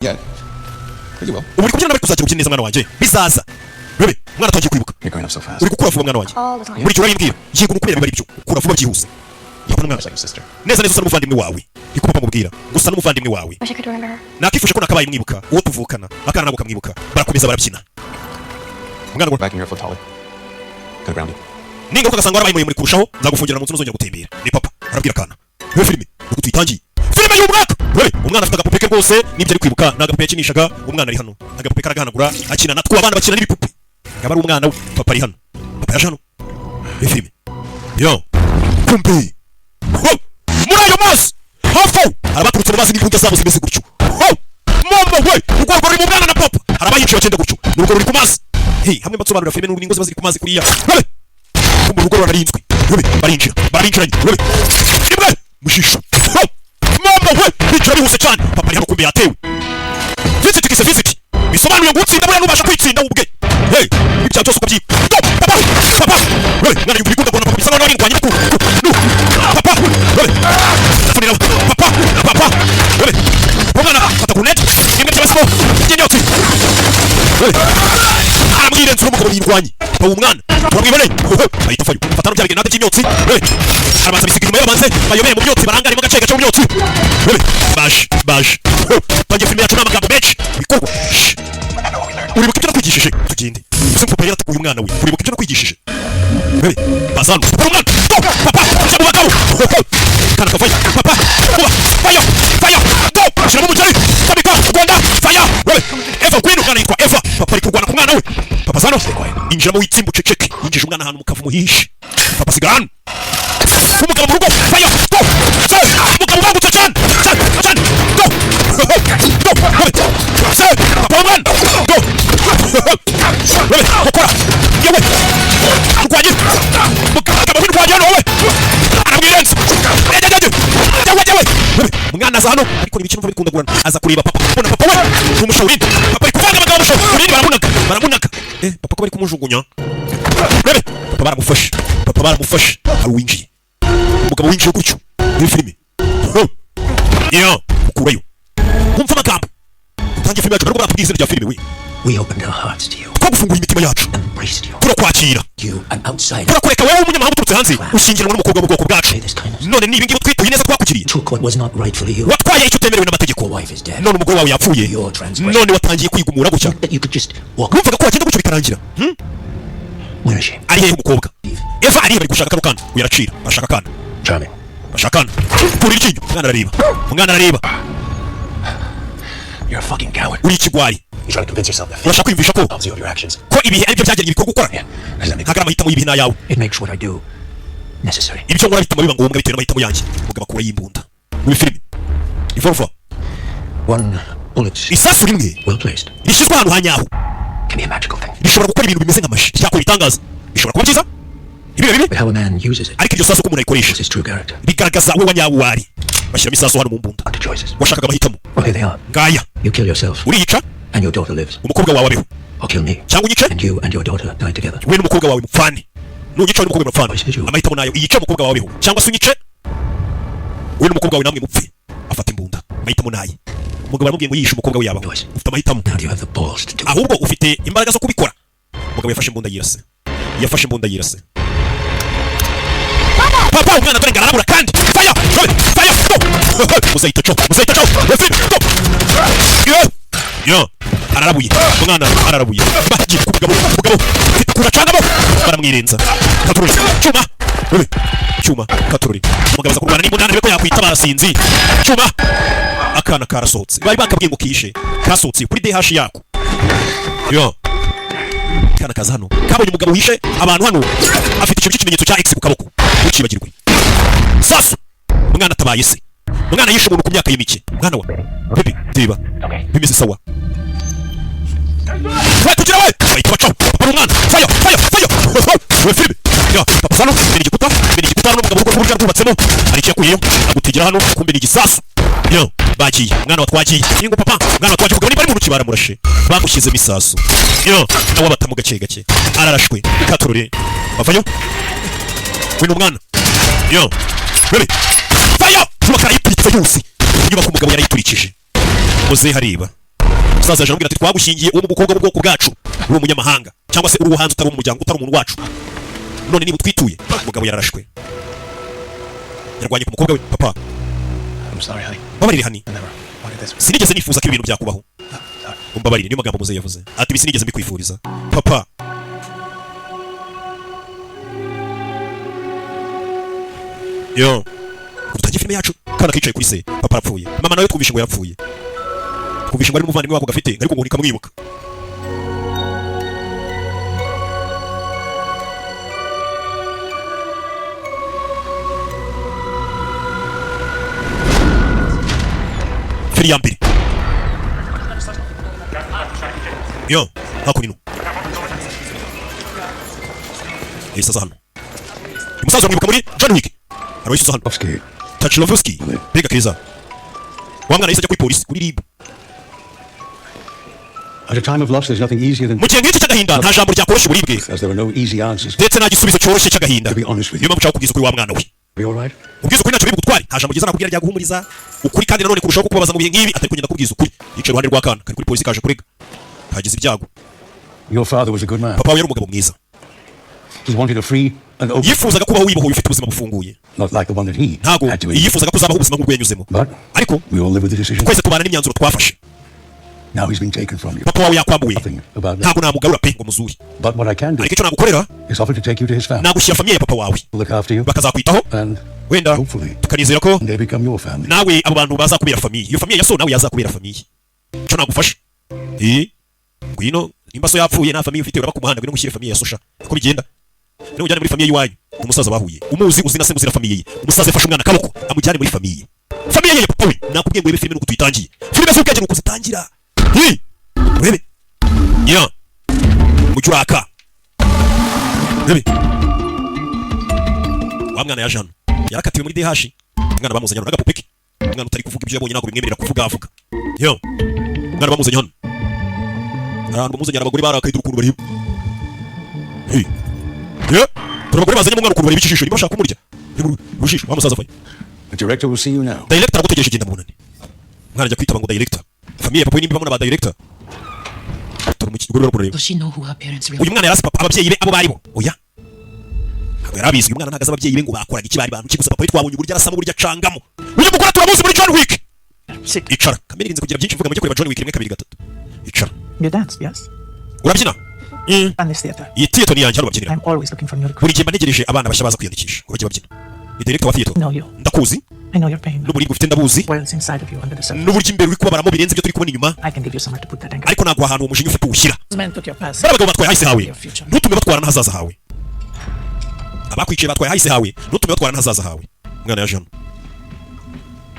Yeah. Pretty well. Uri kubyina bari kuzakira ukineza mwana wanje. Bizaza. Bebe, mwana tagiye kwibuka. You're going up so fast. Uri gukura vuba mwana wanje. Buri cyo urimbwira. Yego nukubera bibari byo. Kura vuba byihuse. Yabona mwana Like sister. neza neza n'umuvandimwe wawe. Ikupa mubwira. Gusa n'umuvandimwe wawe. Nakifushe ko nakabaye mwibuka. Uwo tuvukana. Akana nabo kamwibuka. Barakomeza barabyina. Mwana Back in your foot, Holly. Good grounding. Ninga ukagasanga warabaye muri kurushaho nzagufungira mu nzu nzongera gutembera. Ni papa. Arabwira kana. Iyo filime uko tuyitangiye. Filime y'umwaka. Wewe umwana afite agapupe ke rwose nibyo ari kwibuka nagapupe yakinishaga umwana ari hano. Agapupe karaganagura akina natwo abana bakina n'ibipupe. Yaba ari umwana we papa ari hano. Papa yaje hano. Iyo filime. Yo. Kumbe. Muri ayo mazi. Hafu. Arabaturutse mu mazi n'impunga zabo zimeze gutyo. Mama we ubwo ruri mu mwana na papa. Arabayiciye cyenda gutyo. Nuko ruri ku mazi. Hey hamwe batsobanura filime n'ubu ningo zibaziri ku mazi kuriya. Mu rugo rwanarinzwe. Barinjira. Wewe. Ibwe. Mushisho. Mama we bicara bihuse cyane. Papa ari hano kumbe yatewe. Visit. Bisobanuye ngo utsinda buriya nubasha kwitsinda ubwe. Hey, ibya cyose ukabyi. Papa. Wewe, mwana yumva ikunda kubona papa bisa naho arindwanye ku. Papa. Wewe. Funira. Papa. Wewe. Mwana fata ku net. Imwe cyabasimo. Nyenyoti. Wewe. Aramwire ntsuru mukabo yirwanye. Pa umwana. Twamwibone. Ahita fayo. Fatano byabige nade cy'inyotsi. Wewe. Arabanza bisigira inyuma y'abanze. Bayobeye mu myotsi barangare mu gace mu myotsi. Wewe. Bash. Tangiye filime yacu n'amagambo menshi. Bikorwa. Uribuka ibyo nakwigishije tugende ese papa yaratakuye umwana we uribuka ibyo nakwigishije bebe bazano umwana papa cyangwa bagabo kana kafaya papa fire go shira mu cyari kabika Rwanda fire bebe Eva kwino kana yitwa Eva papa ari kurwana ku mwana we papa zano injira mu witsimbu ceceke yinjije umwana ahantu mukavu muhishe papa sigana umugabo mu rugo fire go umugabo bangutse cyane go papa umwana go wewe ukora yewe urwanye mugabo w'urwanye hano wowe aramwirenza yewe mwana aza hano ariko ni ibikino bikunda gurana aza kureba papa ubona papa we umushauri papa ari kuvanga abagabo umushauri baramunaga papa ko bari kumujugunya wewe papa baramufashe ari winjiye umugabo winjiye gutyo muri filime ukurayo kumva amagambo utangiye filime yacu ntabwo batubwize rya filime we. We opened our hearts to you. Twagufungura imitima yacu. Embraced you. Turakwakira. You an outsider. Turakureka wowe umunyamahanga uturutse hanze ushingiranwa n'umukobwa mu bwoko bwacu. None niba ngiye twituye neza twakugiriye. Took what was not rightfully yours. Watwaye icyo utemerewe n'amategeko. None umugore wawe yapfuye. None watangiye kwigumura gutya. You could just walk. Wumvaga ko wagenda gutyo bikarangira. Where is she? Ari hehe umukobwa? Eva ari bari gushaka kano kana. Uyaracira. Bashaka kana. Charming. Bashaka kana. Kuri ikinyo. Umwana arareba. You're a fucking coward. Uri ikigwari. You try to convince yourself that. Urashaka kwiyumvisha ko ibihe aribyo byagera ibikorwa ukora. Ntabwo amahitamo y'ibihe nayawe. It makes what I do necessary. Ibyo nkora bituma biba ngombwa bitewe n'amahitamo yanjye. Mugaba kura y'imbunda. Muri filime. Ivorfa. One bullet. Isasu rimwe. Well placed. Rishyizwe ahantu hanyaho. Can be a magical thing. Bishobora gukora ibintu bimeze nk'amashi. Cyakora itangaza. Bishobora kuba byiza. Ibihe. But how a man uses it. Ariko iryo sasu ko umuntu ayikoresha. His true character. Bigaragaza we wanyawe wari. Bashyiramo isasu hano mu mbunda. Washakaga amahitamo. Well, here they are. Ngaya. You kill yourself. Uriyica. And your daughter lives. Umukobwa wawe abeho. Or kill me. Cyangwa unyice. And you and your daughter die together. We n'umukobwa wawe mupfane. Nunyica n'umukobwa mupfane. Amahitamo nayo iyica umukobwa wawe abeho. Cyangwa se unyice. We n'umukobwa wawe namwe mupfe. Afata imbunda. Amahitamo nayo. Umugabo aramubwiye ngo yishe umukobwa we yabaho. Ufite amahitamo. Now you have the balls to do. Ahubwo ufite imbaraga zo kubikora. Umugabo yafashe imbunda yirase. Papa umwana atarengana arabura kandi fire go muzayita cyo yo ararabuye umwana ararabuye bagiye kubugabo kuracangamo baramwirenza katururi cyuma katururi umugabo aza kurwana n'imbunda ariko yakwita barasinzi cyuma akana karasohotse bari bakabwiye ngo kishe kasohotse kuri DH yako yo kana kaza hano kabonye umugabo wishe abantu hano afite icyo kimenyetso cya X ku kaboko ukibagirwe sasu umwana atabaye se umwana yishe umuntu ku myaka y'imike mwana wa bebe tiba bimeze sawa we kugira we bayita bacaho papa umwana fire we filime yo papa sano mbere igikuta n'umugabo uko burya rwubatsemo ari cyakuyeyo agutegera hano kumbe igisasu yo bagiye umwana watwagiye ingo papa umwana watwagiye kugabo niba ari mu ruki baramurashe bamushyize misasu yo nawe batamu gake ararashwe katurure bavayo we n'umwana yo bebe fire tumakara yipitse yose inyubako umugabo yarayiturikije muze hariba umusaza yaje amubwira ati twagushyingiye uwo mu bukobwa bw'ubwoko bwacu uri umunyamahanga cyangwa se uri uwo hanze utari umuryango utari umuntu wacu none niba utwituye umugabo yararashwe yarwanye ku mukobwa we papa I'm sorry, honey. mbabarire hani I never wanted this. sinigeze nifuza ko ibintu byakubaho umbabarire niyo magambo muze yavuze ati bisinigeze mbikwifuriza papa yo kutangiye filime yacu kana kicaye kuri se papa arapfuye mama nawe twumvishe ngo yarapfuye twumvishe ngo ari umuvandimwe wako gafite ariko ngo ntikamwibuka fili ya mbere yo hakurino sasa hano umusaza mwibuka muri John Wick aroyise hano Lovsky. Tachilovsky bega keza wa mwana yise ajya kuri polisi kuri RIB At a time of loss, there's nothing easier than mu gihe nk'iki cy'agahinda nta jambo ryakoroshya uburibwe as there are no easy answers. ndetse nta gisubizo cyoroshye cy'agahinda To be honest with niyo you. mpamvu ushaka kubwiza ukuri wa mwana we Be all right? ubwiza ukuri ntacyo biri bugutware nta jambo ryiza nakubwira ryaguhumuriza ukuri kandi nanone kurushaho kukubabaza mu bihe nk'ibi atari kugenda kubwiza ukuri yicaye iruhande rw'akana kari kuri polisi kaje kurega kagize ibyago Your father was a good man. papa we yari umugabo mwiza He wanted a free and open, yifuzaga kubaho wibohoye ufite ubuzima bufunguye not like the one that he ntago had to endure. yifuzaga kuzabaho ubuzima nk'ubwo yanyuzemo But ariko we all live with the decision. twese tubana n'imyanzuro twafashe Now he's been taken from you. papa wawe yakwambuye Nothing about that. ntago namugarura pe ngo muzuri But what I can do ariko icyo nagukorera is offer to take you to his family. nagushyira famiye ya papa wawe Look after you, bakazakwitaho and wenda hopefully tukanizera ko they become your family. nawe abo bantu bazakubera famiye iyo famiye ya so nawe yazakubera famiye icyo nagufasha ngwino nimba so yapfuye nta famiye ufite uraba ku muhanda ngwino mushyire famiye ya so sha uko bigenda niba ujyane muri famiye y'iwanyu umusaza bahuye umuzi uzi na se muzira famiye ye umusaza yafashe umwana akaboko amujyane muri famiye ye papa we nakubwiye ngo ibe filime nuko tuyitangiye filime z'ubwenge nuko zitangira urebe ya mucyo uraka urebe wa mwana yaje hano yarakatiwe muri DH umwana bamuzanye hano n'agapupe ke umwana utari kuvuga ibyo yabonye ntabwo bimwemerera kuvuga avuga yo umwana bamuzanye hano abantu bamuzanye abagore barakaye urukundo bari turabagore bazanye umwana ukuntu bari bicishije niba bashaka kumurya urushisho wa musaza faye The director will see you now. director aragutegereje genda munani umwana ajya kwitaba ngo director famiye papa we nimba bamuna ba director Does she know who her parents really uyu mwana yarasi papa ababyeyi be abo bari bo oya ntabwo yarabizwi umwana ntagaze ababyeyi be ngo bakoraga iki bari bantu kigusa papa we twabonye uburyo arasamo uburyo acangamo uyu mugore turamuzi muri John Wick icara kamere irinze kugira byinshi mvuga mujye kureba John Wick rimwe kabiri gatatu icara You dance, yes? urabyina And this theater. iyi theater ni yanjye hano babyinira I'm always looking for new recruits. buri gihe mba ntegereje abana bashya baza kwiyandikisha ngo bajye babyina ni director wa theater Know you. ndakuzi I know your pain. n'uburibwe ufite ndabuzi Wells inside of you under the surface. n'uburyo imbere uri kubabaramo birenze ibyo turi kubona inyuma I can give you somewhere to put that anger. ariko ntabwo ahantu uwo mujinya ufite uwushyira Those men took your past. bari abagabo batwaye hahise hawe Your future. ntutume batwara n'ahazaza hawe abakwiciye batwaye hahise hawe ntutume batwara n'ahazaza hawe umwana yaje hano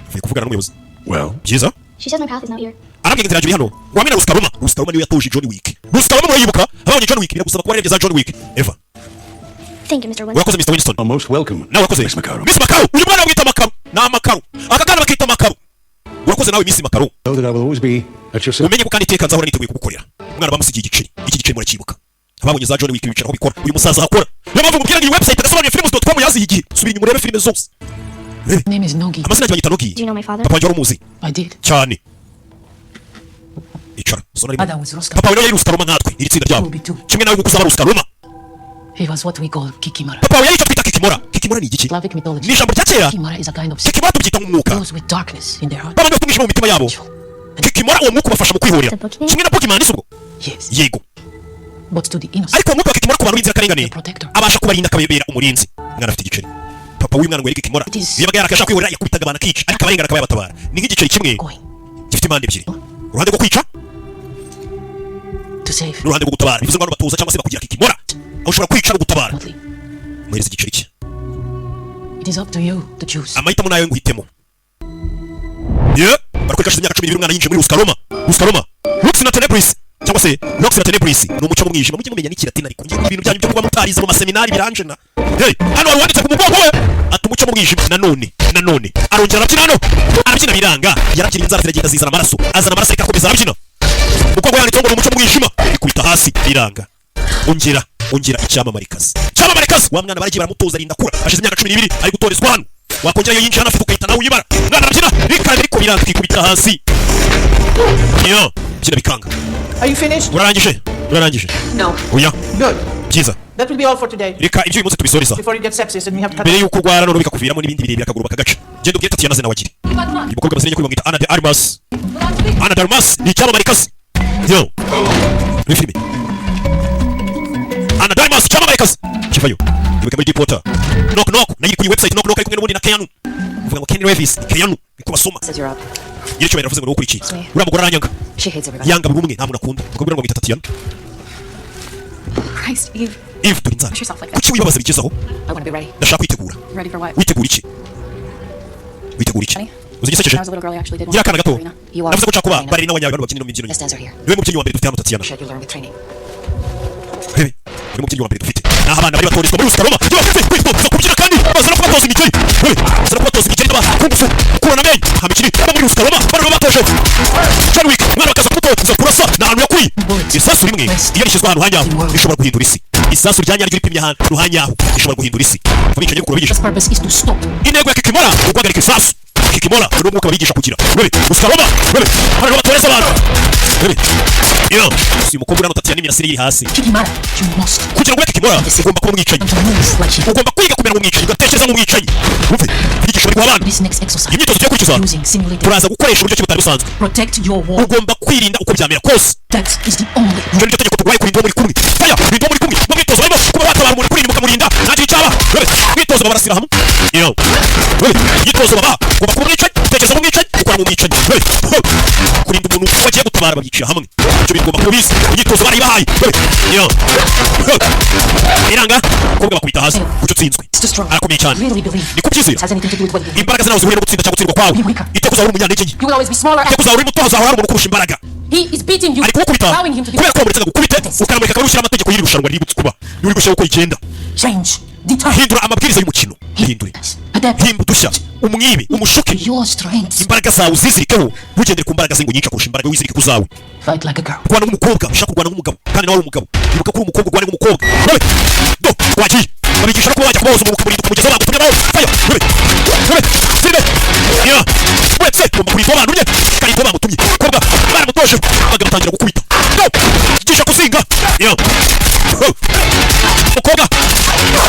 avuye kuvugana n'umuyobozi Well, byiza She says my path is not here. arambwira inzira iri hano wamena Ruskaroma niwe yatoje John Wick Ruskaroma murayibuka abonye John Wick biragusaba kuba arebye za John Wick Eva Thank you, Mr. Winston. urakoze Mr. Winston most welcome. nawe urakoze Miss Macaro. Miss Macaro uyu mwana wita Macaro ni amakaro aka kana bakita Macaro urakoze nawe Miss Macaro Know that I will always be at your service. umenye ko kandi iteka nzahora niteguye kugukorera umwana bamusigiye igiceri iki giceri murakibuka ababonye za John Wick bicara aho bikora uyu musaza akora niyo mpamvu mubwira ngo iyi website adasobanuye films.com yaziye igihe subira inyuma urebe filime zose name is Nogi. amazina yanjye banyita Nogi Do you know my father? papa wanjye wari umuzi I did. cyane icara sona Father rimwe was Ruskaroma. papa we nawe yari Ruskaroma nkatwe iri tsinda ryabo Will be too. kimwe nawe gukuza Ruskaroma He was what we call Kikimara. papa we yari icyo twita Kikimora ni igiki Slavic mythology. ni ijambo rya kera Kikimara is a kind of Kikimora tubyita nk'umwuka those with darkness in their heart. baba bafite umwijima mu mitima yabo Kikimora uwo mwuka ubafasha mu kwihorera The Pokemon? kimwe na Pokemon si ubwo Yes. yego But to the innocent, ariko uwo mwuka wa Kikimora ku bantu b'inzirakarengane The protector. abasha kubarinda akababera umurinzi umwana afite igiceri papa w'umwana ngo yari Kikimora It is- yabaga yarakasha kwihorera yakubitaga abantu akica ariko abarengana akaba yabatabara ni nk'igiceri kimwe going gifite impande ebyiri uruhande rwo kwica to save. n'uruhande rwo gutabara bivuze ngo abantu batuza cyangwa se bakugira Kikimora aho ushobora kwica no gutabara Ultimately, muhereza igiceri cye it is up to you to choose. amahitamo nayo nguhitemo barakwereka hashize imyaka 12 umwana yinjiye muri Ruskaroma Lux na Tenebris cyangwa se Lux na Tenebris ni umuco mu mwijima mujye mumenya n'ikilatini ariko ngiye ibintu byanyu byo kuba mutarize mu maseminari biranje na hano wari wanditse ku mugongo we ati umuco mu mwijima nanone arongera arabyina hano arabyina biranga yarabyina inzara ziragenda zizana amaraso azana amaraso ikakomeza arabyina umugongo yanditse ngo ni umuco mu mwijima ikubita hasi biranga ongera icyamamarikazi wa mwana baragiye baramutoza arinda kura hashize imyaka 12 ari gutorezwa hano wakongera yo yinjira hano afite ukahita nawe uyibara mwana arabyina bikaba biriko biranga ikikubita hasi kina bikanga. Are you finished? urarangije No. oya Good. byiza That will be all for today. reka ibyo uyu munsi tubisoreza Before you get sepsis and we have to cut. mbere yuko urwara none bikakuviramo n'ibindi birebire akaguru bakagaca genda ubwire Tatiana zena wagira umukobwa basenye kuri bamwita Ana de Armas. Ana de Armas ni icyamamare kazi yo ni filime Ana de Armas icyamamare kazi kivayo ibika muri Deepwater knock knock nayo kuri website knock knock ari kumwe n'ubundi na Keanu uvuga ngo Kenny Reeves Keanu niko basoma Says you're up. yicyo baravuze ngo ukurikiye Sweet. uriya mugore aranyanga She hates everybody. yanga buri umwe nta muntu akunda ukabwira ngo bita Tatiana Christ, Eve. Eve turi nzara Push yourself like that. kuki wibabaza bigezaho I want to be ready. ndashaka kwitegura Ready for what? witegura iki witegura iki Honey? uzi igisekeje When I was a little girl, I actually did gira akana gato ballerina. You are navuze ko nshaka kuba ballerina. ballerina w'abanyabantu babyina mu mbyino Best dancer here. niwe mubyinnyi wa mbere dufite hano Tatiana Shit, you learn with training. rebe niwe mubyinnyi wa mbere dufite naho abana bari batorizwa muri Ruskaroma iyo bafite kwitoza kubyina kandi baza no kubatoza imigeri rebe baza no kubatoza imigeri n'abakungufu kurana amenyo nta mikiri baba muri Ruskaroma bari batoje John Wick mwana bakaza kumutoza kurasa ni ahantu yakwiye isasu rimwe iyo rishyizwe ahantu hanyaho rishobora guhindura isi isasu rya nyaryo ripimye ahantu hanyaho rishobora guhindura isi abica nyine kubigisha His purpose is to stop. intego ya Kikimora ni uguhagarika isasu Kikimora ni umwuka babigisha kugira rebe Ruskaroma rebe hano batoreza abantu rebe iyo si umukobwa urano Tatiana n'imirasire iri hasi Kikimara, you must. kugira ngo ube Kikimora ugomba kuba umwicanyi And to move like him. ugomba kwiga kumera nk'umwicanyi ugatekereza nk'umwicanyi wumve inyigisho bari guha abana This next exercise. imyitozo tugiye gukurikiza Using simulator. turaza gukoresha uburyo ki butari busanzwe Protect your wall. ugomba kwirinda uko byamera kose That is the only. ibyo niryo tegeko turwaye kurinda uwo muri kumwe faya kurinda uwo muri kumwe mu myitozo barimo kuba watabara umuntu kurinda mukamurinda ntacyo cyaba rebe mwitozo babarasira hamwe iyo rebe imyitozo baba ugomba kuba umwicanyi utekereza nk'umwicanyi ukora nk'umwicanyi rebe kurinda umuntu wagiye gutabara babyicira hamwe ibyo bigomba kuba bizi imyitozo barayibahaye rebe iyo iranga umukobwa bakubita hasi kucyo utsinzwe It's too strong. arakomeye cyane Really believe. ni kubyizera It has anything to do with what you do. imbaraga zawe zihuye no gutsinda cyangwa gutsindwa kwawe iteka uzahora umunyantege nke You will always be smaller. iteka uzahora uri muto hazahora hari umuntu ukurusha imbaraga He is beating you. ari kumukubita Allowing him to kubera do ko wamuretse agukubite ukanamureka akaba ushyira amategeko y'iri rushanwa riri kuba uri gushyiraho uko rigenda change. Determine. hindura amabwiriza y'umukino hindure Adapt himba udushya umwibe umushuke your strengths. imbaraga zawe uzizirikeho ntugendere ku mbaraga z'ingo nyinshi kurusha imbaraga wizirike ku zawe Fight like a girl. kurwana nk'umukobwa ushaka kurwana nk'umugabo kandi nawe uri umugabo ibuka ko uri umukobwa urwane nk'umukobwa rebe do twagiye babigisha no kuba wajya kubahoza umuntu ukamurinda ukamugeza aho bagutumye nawe faya rebe rebe filime ya wetse ugomba kurinda abantu nye kandi ko bamutumye kobwa baramutoje bagatangira gukubita do gisha kuzinga ya umukobwa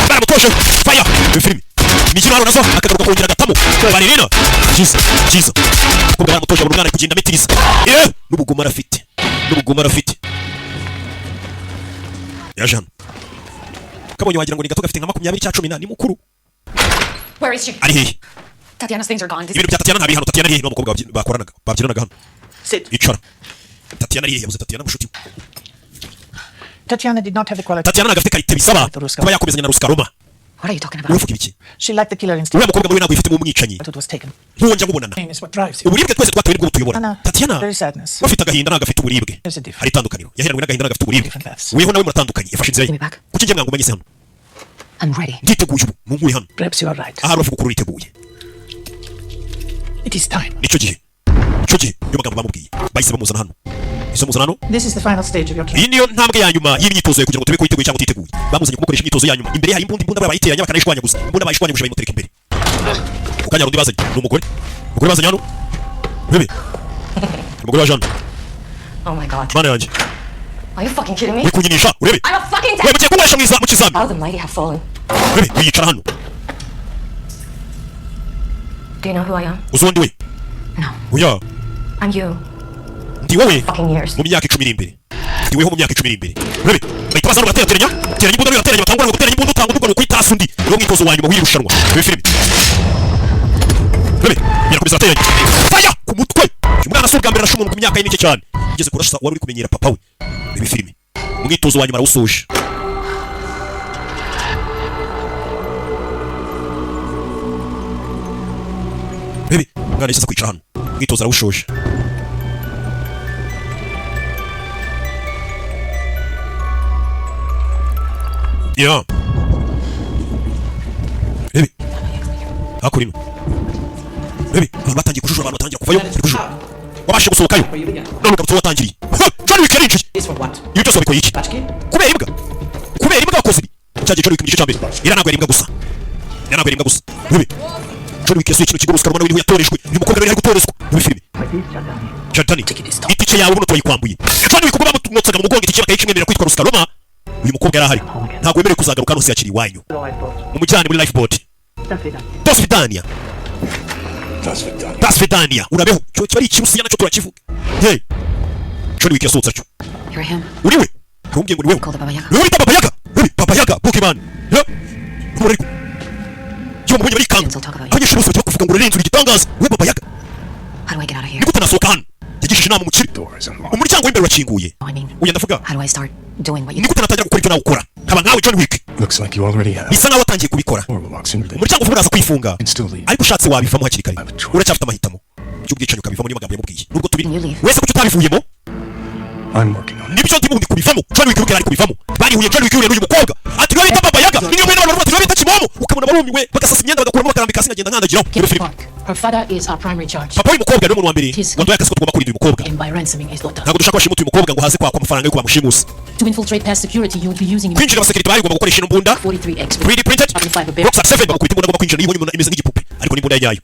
baramutoje faya filime imikino hano nazo akagaruka kongera agatamo baririna jiza umukobwa baramutoje buri mwana ari kugenda amitiriza n'ubuguma arafite yaje hano kabonye wagira ngo ni gato gafite nka 20 ni mukuru Where is she? ari hehe Tatiana's things are gone. ibintu bya Tatiana ntabiri hano Tatiana ari hehe n'umukobwa bakoranaga babyiranaga hano Sit. icara Tatiana ari hehe yabuze Tatiana mushuti Tatiana did not have the quality. Tatiana nagafite karite bisaba kuba yakomezanya na Ruskaroma What are you talking about? uravuga ibiki She lacked the killer instinct, uriya mukobwa we ntabwo yifitemo umwicanyi but it was taken. ntuwonja kubonana Pain is what drives you. uburibwe twese twatewe nibwo butuyobora Anna, Tatiana there is sadness. bafite agahinda ntabwo afite uburibwe There's a difference. hari itandukaniro yaheranwe n'agahinda ntabwo afite uburibwe Different paths. weho nawe muratandukanye yafashe inzira ye Give me back. kuki njye mwangu umenyese hano I'm ready. nditeguye ubu ntunguye hano Perhaps you are right. ahari uvuga ukuri uriteguye It is time. nicyo gihe niyo magambo bamubwiye bahise bamuzana hano This is the final stage of your iyi niyo ntambwe ya nyuma y'imyitozo ye kugira ngo tube ko witeguye cyangwa utiteguye bamuzanye kumukoresha imyitozo ya nyuma imbere hari imbunda bayiteranya bakanayishwanyaguza imbunda bayishwanyaguje bayimutereka imbere ku kanya rundi bazanye ni umugore bazanye hano bebe umugore waje hano Oh my god. mana yanjye Are you fucking kidding me? uri kunyinisha urebe I'm a fucking we mugiye kunywesha mu kizami How the mighty have fallen. bebe wiyicara hano Do you know who I am? uzi uwo ndi we No. oya I'm you. ndi wowe Fucking years. mu myaka 10 iri imbere ndi weho mu myaka 10 iri imbere bebe bahita baza no bagateranya teranya imbunda bagateranya batangura no guteranya imbunda utanga udugoro kwitasa undi niwo mwitozo wa nyuma w'irushanwa bebe filime bebe yarakomeza ateranya faya ku mutwe uyu mwana si ubwa mbere arasha umuntu ku myaka ye mike cyane ugeze kurasa wari uri kumenyera papa we bebe filime umwitozo wa nyuma arawusoje bebe umwana yashyize kwicara hano umwitozo arawushoje ya bebe hakurino bebe abantu batangiye kujujura abantu batangiye kuvayo kujujura wabashe gusohokayo none ugarutse watangiriye John Wick yarinjiye This for what? iyo byose wabikoye iki Batchkid? kubera imbwa wakoze ibi cyagiye John Wick mu gice cya mbere ira ntabwo yari imbwa gusa bebe John Wick yasuye ikintu kigo Ruskaroma nawe niwe yatorejwe uyu mukobwa nawe ari gutorezwa muri filime Chatani itike imice yawe buno twayikwambuye John Wick kuba mutsaga mu mugongo ikiba kayicimwemerera kwitwa Rusika Roma uyu mukobwa yari ahari ntabwo wemerewe kuzagaruka hano se yakiri iwanyu umujyane muri lifeboat Tosvidania Tosvidania urabeho cyo kiba ari ikirusiya nacyo turakivuga hey John Wick yasohotse cyo You're him. uriwe ntumbye ngo uriwe Called the Baba Yaga. uri Baba Yaga Baba Yaga Pokemon uriko cyo mubonye bari kanga abanyeshuri bose bajya kuvuga ngo urenze igitangaza we Baba Yaga How do I get out of here? niko tanasohoka hano yagishije inama mu kiri Doors unlocked. umuryango w'imbere urakinguye I mean, uya ndavuga how do I start doing what you niko tanatangira gukora ibyo nawe ukora nkaba nkawe John Wick Looks like you already have. bisa nkaho watangiye kubikora Or will lock sooner than umuryango uvuga uraza kwifunga can still leave. ariko ushatse wabivamo hakiri kare uracyafite amahitamo by'ubwicanyi ukabivamo niyo magambo yamubwiye nubwo tubiri Can you leave? wese kuki utabivuyemo I'm working on it. nibyo ndimo ndi kubivamo John Wick yari kubivamo barihuye John Wick n'uyu mukobwa ati niwe bita Baba Yaga niyo mwene abantu bati niwe bita Kimomo ukabona barumiwe bagasasa imyenda bagakuramo bakarambika hasi ngagenda nkandagiraho Get the park. Her father is our primary charge. papa w'uyu mukobwa ni umuntu wa mbere His- waduhaye akazi ko tugomba kurinda uyu mukobwa And by ransoming his daughter. ntabwo dushaka bashimuta uyu mukobwa ngo haze kwakwa amafaranga yo bamushimusa To infiltrate past security, you would be using kwinjira abasekirite bari ugomba gukoresha ino mbunda 43X. 3D printed Carbon fiber barrel. Rockstar 7 bakubita imbunda agomba kwinjira niyo ibona imeze nk'igipupe ariko ni imbunda ya nyayo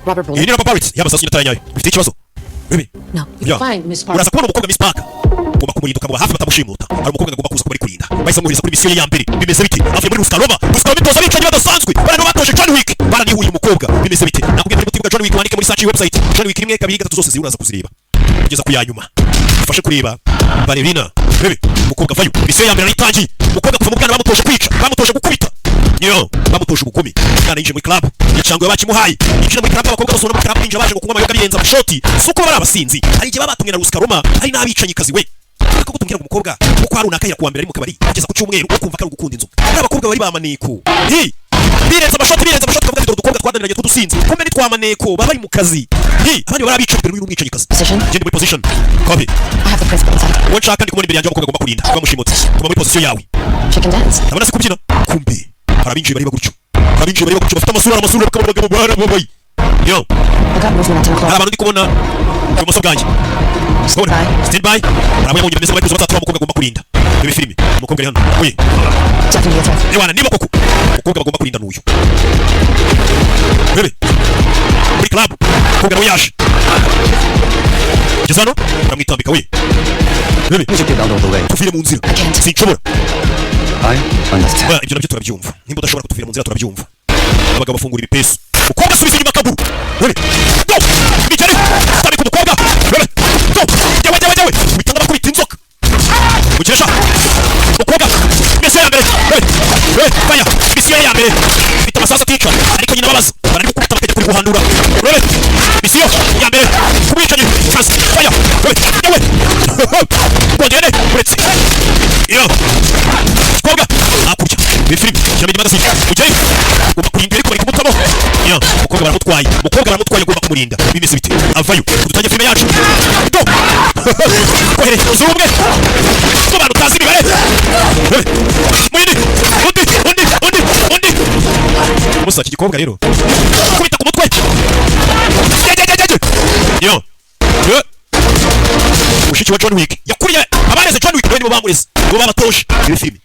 Robert iyi Bullet? ni rubber bullets y'amasasu y'indatara nyayo bifite ikibazo bibi No. Ya. Fine, Miss Park. uraza kubona umukobwa Miss Park ugomba kumurinda ukamuba hafi batamushimuta hari umukobwa agomba kuza kuba ari kurinda bahise bamuhereza kuri misiyo ye ya mbere bimeze bite avuye muri Rusika Roma itoza abicanyi badasanzwe barano batoje John Wick baranihuye umukobwa bimeze bite nakubwiye muri mutima John Wick wandike muri search website John Wick 1 2 3 zose ziraza kuzireba kugeza ku ya nyuma ufashe kureba Ballerina bebe umukobwa vayo misiyo ya mbere aritangiye umukobwa kuva mu bwana bamutoje kwica bamutoje gukubita nyo bamutoje ubukumi kandi yinjiye muri club yacangwe bakimuhaye yinjira muri club abakobwa basona muri club ninja baje kunywa amayoga biyenza amashoti suko bari abasinzi hari igihe babatumwe na Rusika Roma hari n'abicanyi kazi we ariko gutumira umukobwa uko hari unakahira kuwa mbere ari mu kabari kugeza ku cyumweru ukumva kari gukunda inzoga ari abakobwa bari bamaneko birenza amashoti bavuga ngo dukobwa twadaniranye twudusinzi kumbe ni twamaneko baba bari mu kazi abandi bari abicanyi imbere y'uyu mwicanyi kazi Position? genda muri position copy I have the principal inside. uwo nshaka ndi kumubona imbere yanjye abakobwa agomba kurinda bamushimutse kuma muri position yawe She can dance. ndabona se kubyina kumbe hari abinjiye bari bagutyo bafite amasura bakaba abagabo barababaye yo I got movement at 10 hari o'clock. abantu ndi kubona ibumoso bwanjye Stand by. stand by hari abo yabonye bameze bari kuza batatu umukobwa agomba kurinda ibi filime umukobwa ari hano oye Definitely a threat. ewana niba koko umukobwa bagomba kurinda n'uyu bebe muri club umukobwa nawe yaje ngeze hano uramwitambika we bebe Please get out of the way. tuvire mu nzira can't. sinshobora I understand. Oya, ibyo nabyo turabyumva nimba udashobora kutuvira mu nzira turabyumva abagabo bafungura ibipesu umukobwa asubiza inyuma akaguru bebe go bigere stabika umukobwa bebe go jyawe witanga bakubita inzoka mukiresha umukobwa misiyo ya mbere bebe faya misiyo ya mbere bita amasasu atica ariko nyina babaza barari gukubita bakajya kuri guhandura bebe misiyo ya mbere kubicanyi kazi faya bebe jyawe bongere uretse iyo umukobwa hakurya ni filime shyiramo igimagasi ujyayo ugomba kurinda ariko bari kumutamo iyo umukobwa baramutwaye ugomba kumurinda bimeze bite avayo dutangiye filime yacu do kohere zumwe ku bantu utazi imibare undi musa iki gikobwa rero kubita ku mutwe iyo mushiki wa John Wick yakuriye abareze John Wick nibo bamureze nibo babatoje iyo filime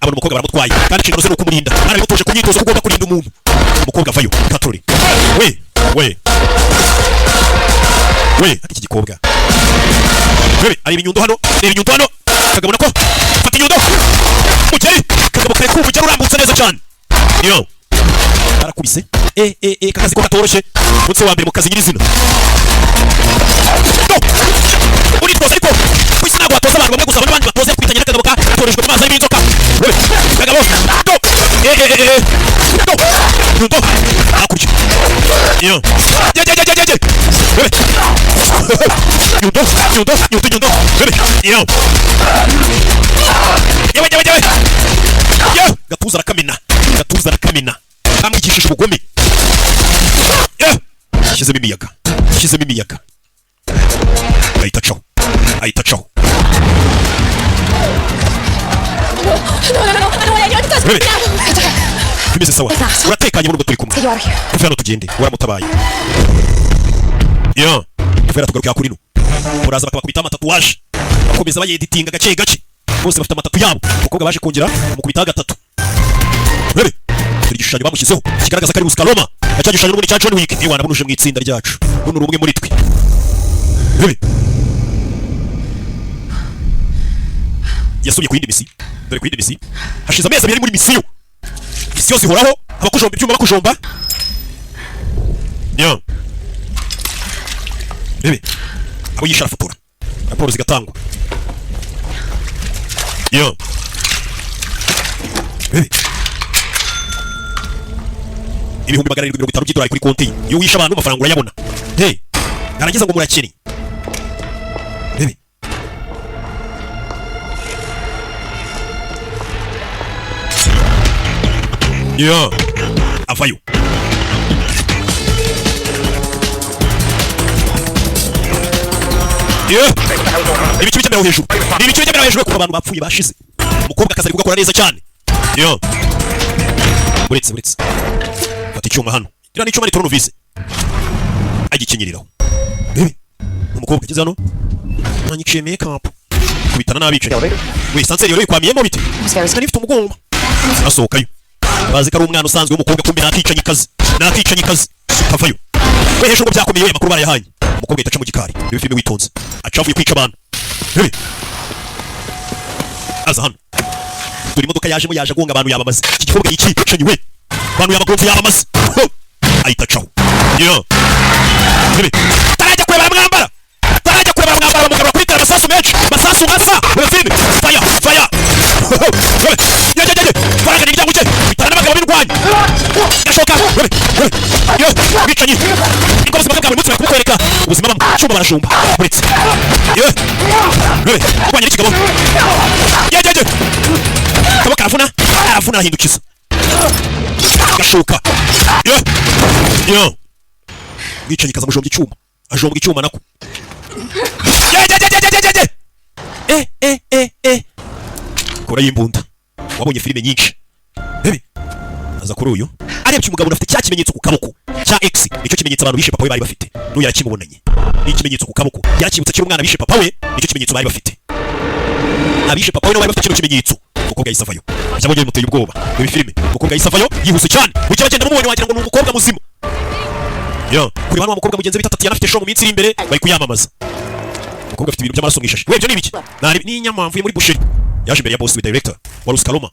abona umukobwa baramutwaye kandi inshingano ze ni ukumurinda arabimutoje ku myitozo ugomba kurinda umuntu umukobwa avayo katori we ati iki gikobwa bebe areba inyundo hano kagabona ko fata inyundo mugeri kagabo kare kumugeri urambutse neza cyane yo arakubise kakazi ko katoroshye munsi wa mbere mu kazi nyirizina uritoza ariko kwisi ntabwo watoza abantu bamwe gusa abandi batoze kwitanya n'akagabo katorejwe mu mazi arimo inzoka kagabo nyundo hakurya yo nyundo bebe yo gatuza arakamena kamwigishije ubugome yashyizemo imiyaga ahita acaho bebe bimeze sawa uratekanye muri ubwo turi kumwe Get you out of here. tuve hano tugende waramutabaye yo tuvera tugaruka kuri no muraza bakabakubita amatatuwaje bakomeza bayeditinga gace bose bafite amatatu yabo umukobwa baje kongera umukubita gatatu bebe turi igishushanyo bamushyizeho kigaragaza ko ari Rusika Roma yacagishanye n'ubundi cya John Wick niba nabunuje mu itsinda ryacu buno rumwe muri twe bebe yasubiye ku yindi misi. Dore ku yindi misi hashize amezi abiri muri misiyo. Misiyo zihoraho abakujomba ibyuma bakujomba. Yo bebe abo yishara fotora raporo zigatangwa. Yo bebe ibihumbi 750 by'idolari kuri konti iyo wisha abantu amafaranga urayabona. Hey narangiza ngo murakiri bebe yo avayo ibice by'ameraho hejuru ni ibice by'ameraho hejuru kuko abantu bapfuye bashize. Umukobwa akaza ari gukora neza cyane. Yo buretse fata icyuma hano gira n'icyuma ni turnovise agikenyeriraho bebe umukobwa ageze hano nanyiciye makeup kubitana n'abicaye. We sanseri yoroye kwamiyemo bite sinari mfite umugomba asohokayo bazi ko ari umwana usanzwe w'umukobwa kumbe nakicanye kazi kavayo. We hejuru byakomeye we makuru barayahanye. Umukobwa itaca mu gikari niwe filime witonze acavuye kwica abantu. Bebe aza hano dore imodoka yaje agonga abantu yabamaze. Iki gikobwa yicanye we abantu yabagomvu yabamaze ahita acaho. Yo bebe tarajya kureba baramwambara bamugarura kuri tera amasasu menshi masasu asa we filime fire faranga n'ibyango cye bitana n'abagabo b'indwanyi gashoka yo bicanyi niko buzima bwawe mutse bakwereka ubuzima bamwe cyumba barashumba buretse yo bebe kwanya n'ikigabo kabo karafuna ahindukiza gashoka yo bicanyi kaza mujombye icyuma ajombye icyuma nako kora y'imbunda wabonye filime nyinshi bebe aza kuri uyu arebye umugabo afite cya kimenyetso ku kaboko cya X nicyo kimenyetso abantu bishe papa we bari bafite n'uyu yarakimubonanye ni ikimenyetso ku kaboko yakibutsa kiri umwana bishe papa we nicyo kimenyetso bari bafite abishe papa we no bari bafite kino kimenyetso. Umukobwa yisavayo cyabonye muteye ubwoba muri filime. Umukobwa yisavayo yihuse cyane bucye bagenda mumubonye wagira ngo ni umukobwa muzima. Yo kuri bano umukobwa mugenzi bita Tatiana afite show mu minsi iri imbere bari kuyamamaza. Umukobwa afite ibintu by'amaraso mwishashi. We byo ni ibiki? Ni inyama mvuye muri busheri yaje imbere ya boss we director wa Rusika Roma.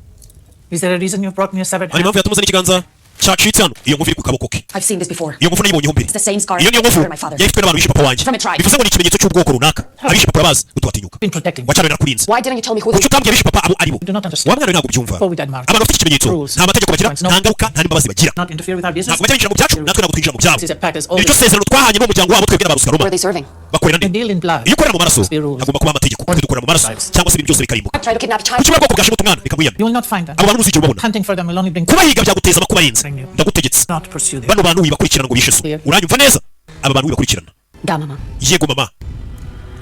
Is there a reason you brought me a severed Ari hand? mpamvu yatumuzana ikiganza cyacitse hano iyo ngufi iri ku kaboko ke. I've seen this before. Iyo ngufu nayibonye hombere. It's the same scar Iyo niyo ngufu for my father. yafitwe n'abantu bishe papa wanjye. From a tribe. Bivuze ngo ni ikimenyetso cy'ubwoko runaka. Abishe papa bazi utwatinyuka. Been protecting. Wacana nakurinze. Why didn't you tell me who Kuki they utambye abishe papa abo aribo? Do not understand. Wa mwana ntabwo byumva. Before we Denmark. Abantu bafite ikimenyetso Rules. nta mategeko bagira, No. nta ngaruka, nta n'imbabazi bagira. Not interfere with our business. Ntabwo bajya binjira mu byacu, natwe ntabwo twinjira mu byabo. This is a pact as old Iryo as sezerano twahanye n'umuryango wabo twebwe n'abarusika were Roma. they serving? Bakorera you nde? deal in blood. Iyo ukorera mu maraso Must be rules. hagomba kuba amategeko. Twe dukorera mu maraso cyangwa se ibintu byose bikarimbuka. Try to kidnap a child. Kuki bwoko bwashimuta umwana bikamwiyamira? You will not find them. Abo bantu ntuzigera ubabona. Hunting for them will only bring Kubahiga byaguteza amakuba arenze. Ndagutegetse. not pursue them. Bano bantu wibakurikirana ngo bishe so. Uranyumva neza? Aba bantu wibakurikirana. Da mama. Yego mama.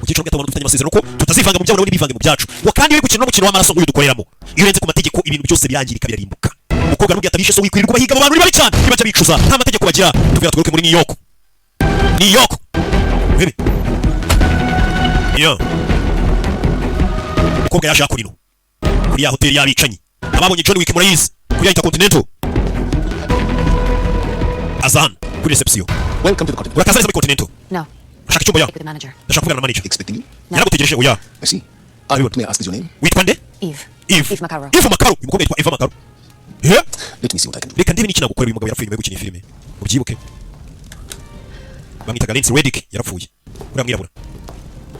Ukiciro bw'abantu dufitanye amasezerano ko tutazivanga mu byabo n'ibindi bivange mu byacu. Wa kandi uri gukina no mukino w'amaraso nk'uyu dukoreramo. Iyo urenze ku mategeko ibintu byose birangirika birarimbuka. Umukobwa n'ubwo yatabishe so wikwirirwa bahiga abantu bari cyane. Nibaje bicuza nta mategeko bagira. Tuvuga tugaruke muri New York. New York. Bebe. Yo. Umukobwa yaje akurino. Kuri ya hoteli yabicanyi. Ababonye John Wick murayizi. Kuri ya Intercontinental. Azan. Kuri reception. Welcome to the continent. Urakaza neza muri Continental. No. Ashaka icyumba ya. Speak with the manager. Ndashaka kuvugana na manager. Expecting you? Yaragutegereje oya. I see. What may I ask is your name? Witwa nde? Eve. Eve. Eve Macaro. Eve Macaro. Umukobwa yitwa Eva Macaro. Yeah. Let me see what I can do. Reka ndebe n'iki nagukorera uyu mugabo yarapfuye nyuma yo gukina filime. Ubyibuke. Bamwitaga Lance Reddick yarapfuye. Uriya mwirabura.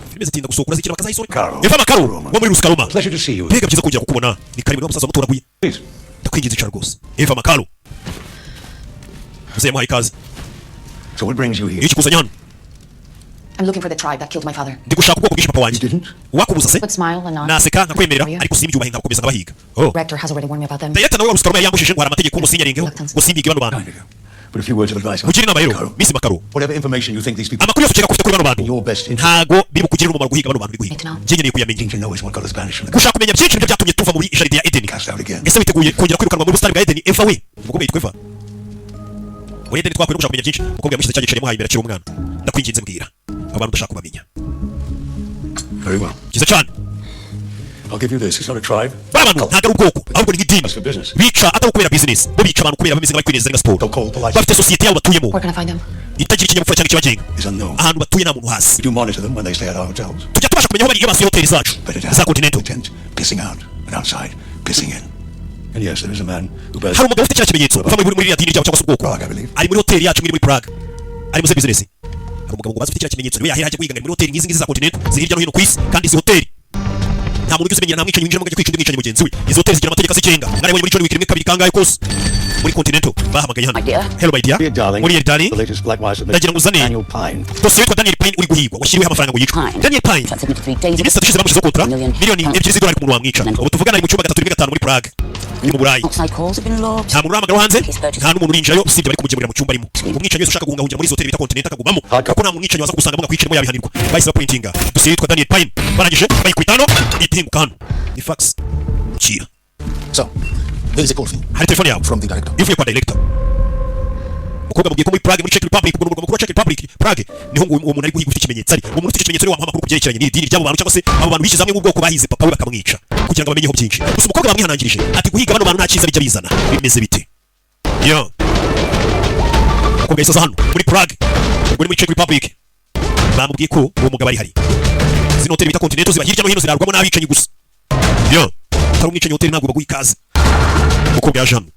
Filime zitinda gusohokura zikina bakazayisora. Eva Macaro wo muri Rusika Roma. Pleasure to see you. Mbega byiza kongera kukubona. Ni kari muri musaza mutoraguye. Please. Ndakwingiza icara rwose. Eva Macaro. Muzehe muhaye ikaze. So what brings you here? Iki kuzanya hano. I'm looking for the tribe that killed my father. Ndi gushaka ubwoko bwishe papa wanjye. You didn't? Wakubuza se? But smile and nod. Naseka nkakwemerera Oh, yeah. ariko simbyubahe ngakomeza ngabahiga. Oh. Rector has already warned me about them. Director nawe wa Rusika Roma yambujije ngo hari amategeko musinyarengeho. Gusimbige bano bantu. Kind of you. But a few words of advice. Mugire inama rero. Macaro. Miss Macaro. Whatever information you think these people Amakuru yose ukeka ufite kuri bano bantu. Your best interest. Ntago biri bukugirira umumaro guhiga bano bantu biguhiga. Need to know. Njye nkeneye kuyamenya. need to know is what got us banished from the Gushaka kumenya byinshi nibyo byatumye tuva muri jaride ya Eden. cast out again. Ese witeguye kongera kwirukanwa muri busitani bwa Eden Eva we? Umukobwa yitwa Eva. Muri Eden twakwiriye gushaka kumenya byinshi. Umukobwa yamushyize cyane muhaye imbere akiri umwana. Ndakwinginze mbwira. Abo bantu ndashaka kubamenya. Very well. Kiza cyane. I'll give you this. It's not a tribe. Abantu ntago ari ubwoko ahubwo ni idini. That's for business. Bica atari kubera business. Bo bica abantu kubera bameze nk'abakwineza nga sport. Don't call the police. Bafite societe yabo batuyemo. Where can I find them? Itagira ikinyabupfura cyangwa ikibagenga. Is unknown. Ahantu batuye nta muntu hasi. We do monitor them when they stay at our hotels. Tujya tubasha kumenya aho bari iyo basuye hoteli zacu. But it Za Continental. intent pissing out, and outside, pissing in. And yes, there is a man who bears hari umugabo ufite kiriya kimenyetso uva muri ririya dini ryabo cyangwa se ubwoko Prague, I believe. ari muri hoteli yacu muri Prague ari muri business hari umugabo ngo bazi ufite kiriya kimenyetso niwe yahera ajya kwiga muri hoteli nk'izi za continent ziri hirya no hino ku isi kandi izi hoteli nta muntu uzimenyera nta mwicanyi winjira mu kwica undi mwicanyi mugenzi we izi hoteli zigira amategeko azigenga narabonye muri John Wick rimwe kabiri kangahe kose muri continental bahamagaye hano hello my dear Dear darling, muri darling the latest Blackwater submission, ndagira ngo uzane Daniel Pine. dosiye witwa Daniel Pine uri guhigwa washyiriweho amafaranga ngo yicwe Pine. Daniel Pine Shot 73 days iminsi itatu ishize bamushyizeho kontra Million miliyoni pounds. ebyiri z'idolari ku muntu wamwica ubu tuvugana ari mu cyumba gatatu rimwe gatanu muri Prague yo mu Burayi Outside calls have been logged. nta muntu uramagara hanze nta n'umuntu urinjirayo usibye bari kumugemurira mu cyumba arimo umwicanyi wese ushaka guhungahungira muri izo hoteli bita Continental akagumamo kuko nta mwicanyi waza kugusanga ngo akwiciremo yabihanirwa bahise bapointinga dosiye yitwa Daniel Pine barangije bayikubita hano itinguka hano ni fax kira So, there is a call for you hari telefone yawe from the director. ivuye kwa director umukobwa mubwiye ko muri Prague muri Czech Republic mu murwa mukuru wa Czech Republic Prague niho ngo uwo muntu ari guhiga ufite ikimenyetso ari uwo muntu ufite ikimenyetso ari wamuha amakuru ku byerekeranye n'idini ry'abo bantu cyangwa se abo bantu bishyize hamwe mu bwoko bahize papa we bakamwica kugira ngo bamenyeho byinshi gusa umukobwa bamwihanangirije ati guhiga bano bantu nta cyiza bijya bizana bimeze bite yo umukobwa yahise aza hano muri Prague ubwo ni muri Czech Republic bamubwiye ko uwo mugabo ari hari zino hoteli bita Continental ziba hirya no hino zirarwamo n'abicanyi gusa yo atari umwicanyi hoteli ntabwo baguha ikaze umukobwa yaje hano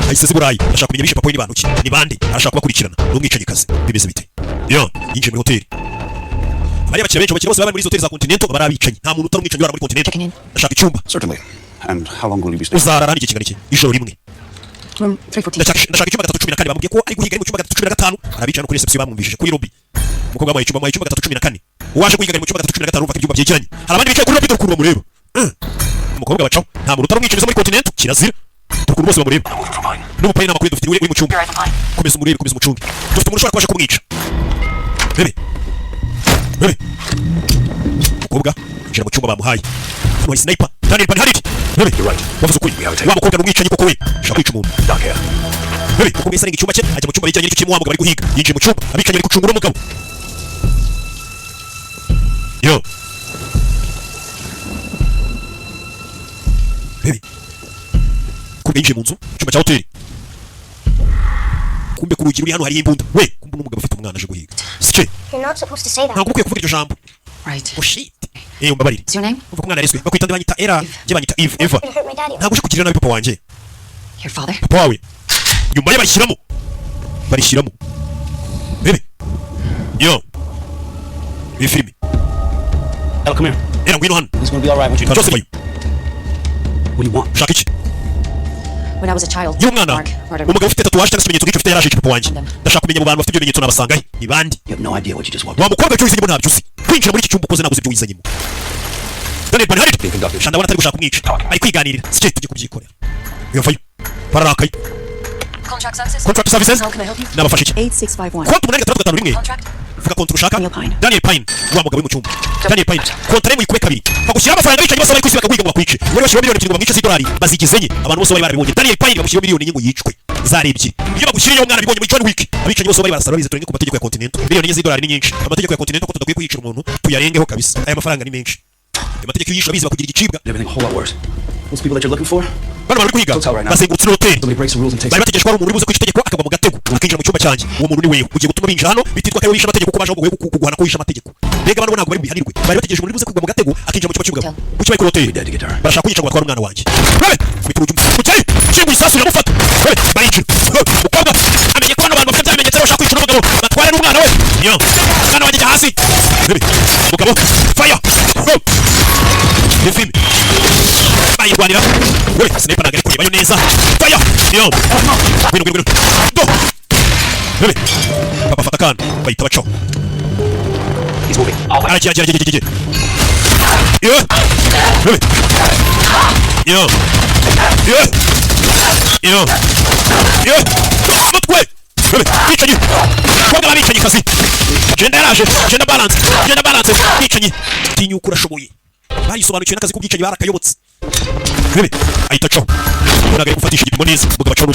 ahise azi Burayi ashaka kumenya bishe papa we ni bantu ki ni bande arashaka kubakurikirana n'umwicanyikazi bimeze bite yo yinjiye muri hoteli bari bakira benshi bakira bose bari muri izo hoteli za Continental bari abicanyi nta muntu utari umwicanyi wara muri Continental Checking in. ashaka icyumba Certainly. And how long will you be staying? uzarara n'igihe kingana iki ijoro rimwe Room 314. ndashaka icyumba gatatu 14 bamubwiye ko ari guhiga ari mu cyumba gatatu 15 arabicara no kuri reception bamwumvishije kuri lobby umukobwa wamuhaye icyumba gatatu 14 uwaje guhiga ari mu cyumba gatatu 15 urumva ko ibyumba byegeranye hari abandi bicaye kuri lobby dore bamureba umukobwa bacaho nta muntu utari umwicaniza muri Continental kirazira dore bose bamureba n'umupayini n'amakuru dufite uri mu cyumba komeza umurebe komeza umucunge dufite umuntu ushobora kubasha kumwica bebe umukobwa yinjira mu cyumba bamuhaye hano hari sniper Daniel Pine hari iki bebe wavuze ukuri wa mukobwa n'umwicanyi koko we ashaka kwica umuntu Dark hair. bebe umukobwa yise arenga icyumba cye ajya mu cyumba yijyanye n'icyo kirimo wa mugabo ari guhiga yinjiye mu cyumba abicanyi bari gucungura umugabo yo bebe kumbe yinjiye mu nzu icyumba cya hoteli kumbe ku rugi ruri hano hari imbunda we kumbe n'umugabo ufite umwana aje guhiga sike You're not supposed to say that. ntabwo ukwiye kuvuga iryo jambo Right. oh shit umbabarire What's your name? umva ko umwana yareswe bakwita nde banyita Era je banyita Eve Eva You're gonna hurt my daddy. ntabwo uje kugirira nabi papa wanjye Your father? papa wawe nyuma ye barishyiramo bebe yo iyi filime Ella, come here. Era ngwino hano It's gonna be all right when you cyose bayo What do you want? shaka iki When I was a child, iyo umwana Mark murdered umugabo ufite tatuwaje cyangwa se ikimenyetso nk'icyo ufite yaraje papa wanjye ndashaka kumenya abo bantu bafite ibyo bimenyetso nabasangahe ni bande You have no idea what you just walked wa mukobwa icyo wizanyemo ntabyo uzi kwinjira muri iki cyumba ukoze nabuze ibyo wizanyemo Daniel Pine hari shanda abona atari gushaka kumwica ari kwiganirira sike tujye kubyikorera iyo vayo bararakaye Contract services. contract services How can I help you? nabafashe iki 8651. konti umunani gatandatu gatanu rimwe Contract. vuga konti ushaka Daniel Pine. Daniel Pine wa mugabo uri mu cyumba Daniel Pine konti ari mu ikube kabiri bagushyiraho amafaranga bicaye bose bari kwisi bakaguhiga ngo bakwice bari bashyiraho miliyoni 7 bamwice z'idolari bazigizenye abantu bose bari barabibonye Daniel Pine bamushyiraho miliyoni enye ngo yicwe zarebye iyo bagushyiriyeho umwana bibonye muri John Wick abicanyi bose bari barasara bize turenge ku mategeko ya Continental miliyoni enye z'idolari ni nyinshi amategeko ya Continental ko tudakwiye kwicira umuntu tuyarengeho kabisa aya mafaranga ni menshi amategeko yishyura bize bakugira igicibwa Everything a whole lot worse. Those people that you're looking for, bano bari guhiga Hotel right now. bazengurutse hoteli somebody breaks the rules and takes bari bategeshwa ari umuntu uri buze kwica itegeko akagwa mu gatego akinjira mu cyumba cyanjye uwo muntu ni wewe ugiye gutuma binjira hano bititwa ko wishe amategeko kuko baje baguye kuguhana ko wishe amategeko mbega bano ntabwo bari bihanirwe bari bategereje umuntu uri buze kugwa mu gatego akinjira mu cyumba cy'umugabo ku kibaye kuri hoteli dead to get her. barashaka kunyica ngo batware umwana wanjye bebe kubita urugi mukeye kingu isasu iramufata bebe barinjira umukobwa amenye ko hano abantu bafite ibimenyetso bashaka kwica umugabo batware n'umwana we yo umwana wanjye hasi bebe umugabo fire Defime bayirwanira we sniper nagari kurebayo neza fire yo gwino go bebe papa fata kan bayita bacho He's moving. aragiye yo bebe yo mutwe bebe bicanyi koga babicanyi kazi genda balance bicanyi tinyuka urashoboye bayisobanukiwe n'akazi k'ubwicanyi barakayobotse bebe ahita acaho ubonaga ari gufatisha igipimo neza mugabo acaho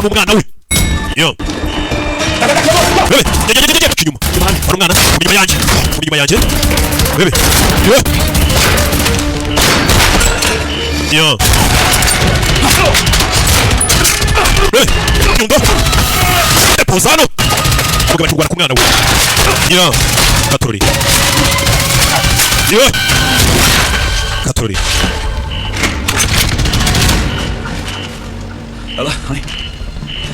n'umwana we yo bebe jya inyuma hari umwana mu inyuma yanjye bebe yo bebe nyundo depozano mugabo acurwana ku mwana we yo katorori yo Katorori Ella, honey.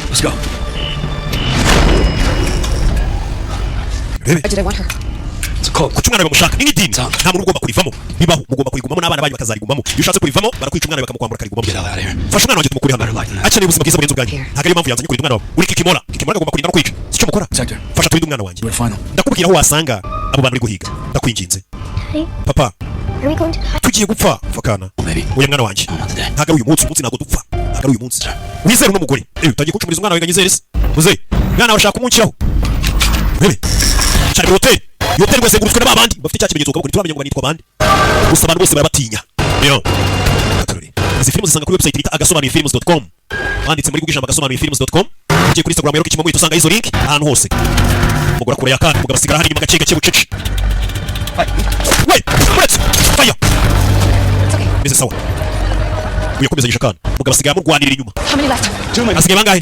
Let's go. Rebe. Why did I want her? It's a cult. Kuki umwana bamushaka ni nk'idini nta muntu ugomba kurivamo bibaho mugomba kurigumamo n'abana banyu bakazarigumamo iyo ushatse kurivamo barakwica umwana bakamukwambura akarigumamo Get the hell out of here. fasha umwana wanjye tumukure hano akeneye ubuzima bwiza burenze ubwanjye ntabwo ariyo mpamvu yanzanye kurinda umwana wawe uri kikimora agomba kurinda no kwica si cyo mukora Sector. fasha turinde umwana wanjye We're final. ndakubwira aho wasanga abo bantu uri guhiga ndakwinginze Honey, papa are we going to die? tugiye gupfa fakana Maybe. oya mwana wanjye Not today. ntabwo ari uyu munsi ntabwo dupfa ntabwo ari uyu munsi wizere uno mugore utangiye kuncumuriza umwana wawe ngo anyizere se muzehe mwana wawe ashaka kumunshyiraho rebe cyane muri hoteli iyo hoteli wese ngurutswe n'aba bandi bafite cya kimenyetso ukabona ntituramenya ngo banitwa bandi gusa abantu bose barabatinya yo izi filime zisanga kuri website bita agasobanuyefilms.com wanditse muri google ijambo agasobanuyefilms.com ugiye kuri Instagram rero kikimo uhita usanga izo link ahantu hose umugore akora yakana umugabo asigara hari inyuma gake gake bucece we uretse fire bise sawa uyakomeza yishakana umugabo asigara amurwanirira inyuma How many left? asigaye bangahe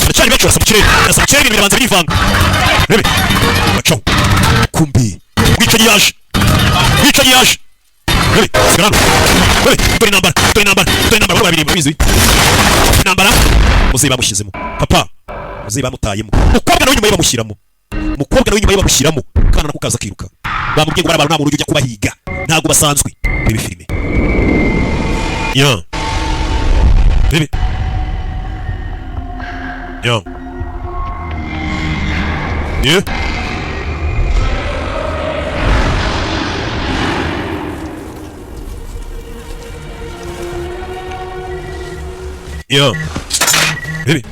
aracyari benshi barasa mu kirere barasa mu kirere ibintu birabanza birivanga rebe bacaho kumbi mwicanyi yaje rebe sigara hano rebe dore intambara bari babiri babizi intambara muzeyi bamushyizemo papa muzeyi bamutayemo umukobwa nawe inyuma ye bamushyiramo kana nako kaza kiruka bamubwiye ngo bari abantu nta muntu ujya kubahiga ntabwo basanzwe rebe filime ya rebe ya yeah. Yeah. Baby.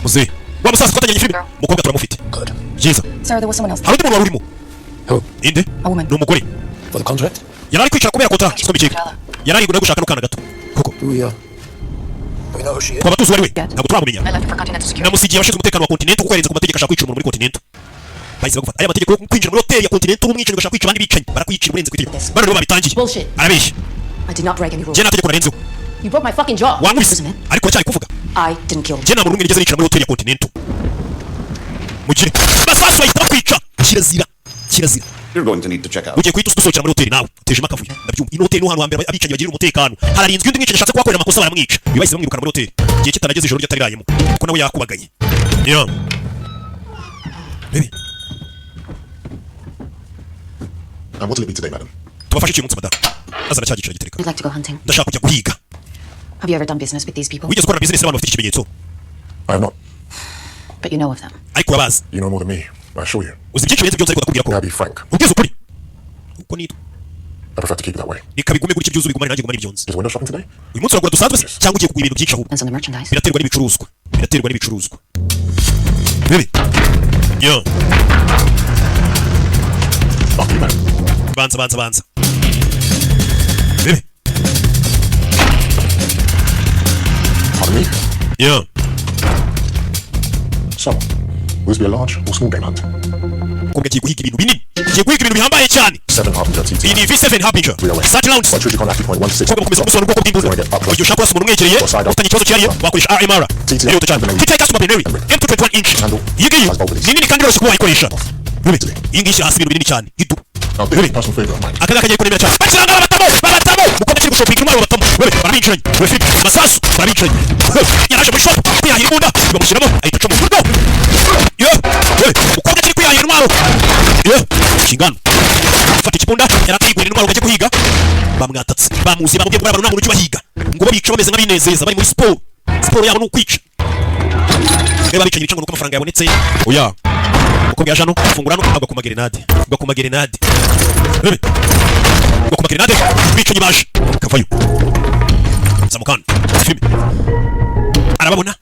Muzehe. Wa musaza twatangiye filime. Mukobwa turamufite. Good. Byiza. Sir, there was someone else. Hari undi muntu wari urimo. Who? Inde? A woman. Ni umugore. For the contract? Yari ari kwicara kubera kota. Siko bicika. Yari ari gushaka no kana gato. Koko. Do we know who she is? Twaba tuzi uwo ari we. Ntabwo turamumenya. I left her for continental security. Namusigiye abashinzwe umutekano wa Continental kuko yarenze ku mategeko ashaka kwica umuntu muri Continental. Bahise bagufata. Aya mategeko yo kwinjira muri hoteli ya Continental umwicanyi ugashaka kwica abandi bicanyi. Barakwicira urenze ku itegeko. Bano nibo babitangiye. Bullshit. Arabeshya. I did not break any rules. Je nta tegeko narenzeho. You broke my fucking jaw. Wankubise. Ariko cyari kuvuga. I didn't kill him. Je nta muntu nigeze nicara muri hoteli ya Continental. Mugire. Basasu bahita bakwica. Kirazira. You're going to need to check out. Ugiye kuhita usohokera muri hoteli nawe utejemo akavuyo ndabyumva ino hoteli no hantu hambere abicanyi bagirira umutekano hararinzwe undi mwicanyi ashatse kuhakorera amakosa baramwica bibahise bamwirukana muri hoteli igihe kitarageze ijoro ryatarirayemo kuko nawe yakubagaye yeah. Baby And what will it be today, madam? tubafashe ikintu munsi madamu azana cya giciro gitereka I'd like to go hunting. ndashaka kujya guhiga Have you ever done business with these people? wigeze ukora business y'abantu bafite ikimenyetso I have not. But you know of them. ariko urabazi You know more than me. I assure you. uzi byinshi birenze byose ariko ndakubwira ko May I be frank? ubwiza ukuri uko nitwa I prefer to keep it that way. reka bigume gutya byuzuye bigumane nanjye gumane ibyonzi Is window shopping today? uyu munsi uragura dusanzwe se cyangwa ugiye kugura ibintu byinshi ahubwo Depends on the merchandise. biraterwa n'ibicuruzwa Baby yo Okay, madam. banza Baby Pardon me? yo So, will this be a large or small game hunt? umukobwa agiye guhiga ibintu binini agiye guhiga ibintu bihambaye cyane 7 Harbinger TT. iyi ni V7 Harbinger start round By Trigicon Active Point 1 to 6. umukobwa mukomeza kumusura ubwoko bw'imbunda igihe ushaka kurasa umuntu umwegereye ufitanye ikibazo cyihariye wakoresha RMR yihuta cyane twitaye customer binary M221 inch iyi ngiyi ni nini kandi yoroshye kuba wayikoresha iyi ngiyi hasi ibintu binini cyane idu Now, this is a personal favorite of mine. aka kagiye kuremera cyane bakiranga babatamo umukobwa akiri gushopinga intwaro babatamo barabicaranye bafite amasasu barabicaranye yaraje muri shop kwihahira imbunda bamushyiramo ahita aca mu rugo umukobwa akiri kwihahira intwaro kingano ufata ikibunda yarakayigurira intwaro ukajya guhiga bamwatatse bamuzi bamubwiye ngo abantu nta muntu ujya bahiga ngo babica bameze nk'abinezeza bari muri siporo yabo ni ukwica niba bicanyi bica ngo nuko amafaranga yabonetse oya umukobwa yaje hano afungura hano agwa ku magerenade bicanyi baje kavayo samukana filime arababona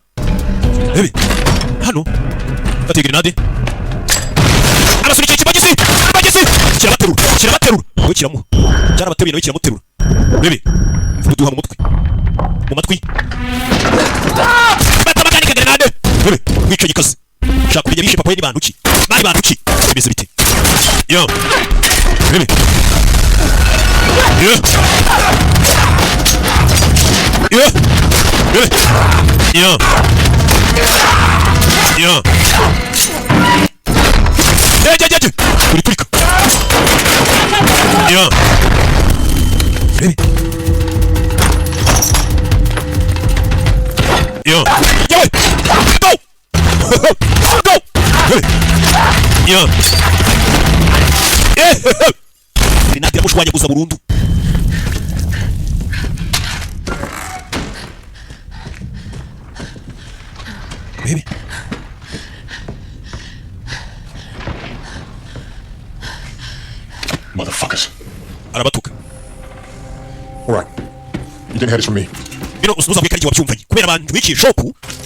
hano batiye gerenade arasunikira ikibagisi kirabaterura wowe kiramuha cyarabateruye nawe kiramuterura uduha mu matwi batamakanika gerenade wicaye ikaze shaka kumenya bishe papa we ni bantu ki bimeze bite yo uri kurika Yo. Yewe. Go. Go. Yo. Grenade iramushwanyaguza burundu. Baby. Motherfuckers. Arabatuka. Alright. You didn't hear this from me. Bino usuza kwikari wabyumvanye. Kubera abantu biki shop.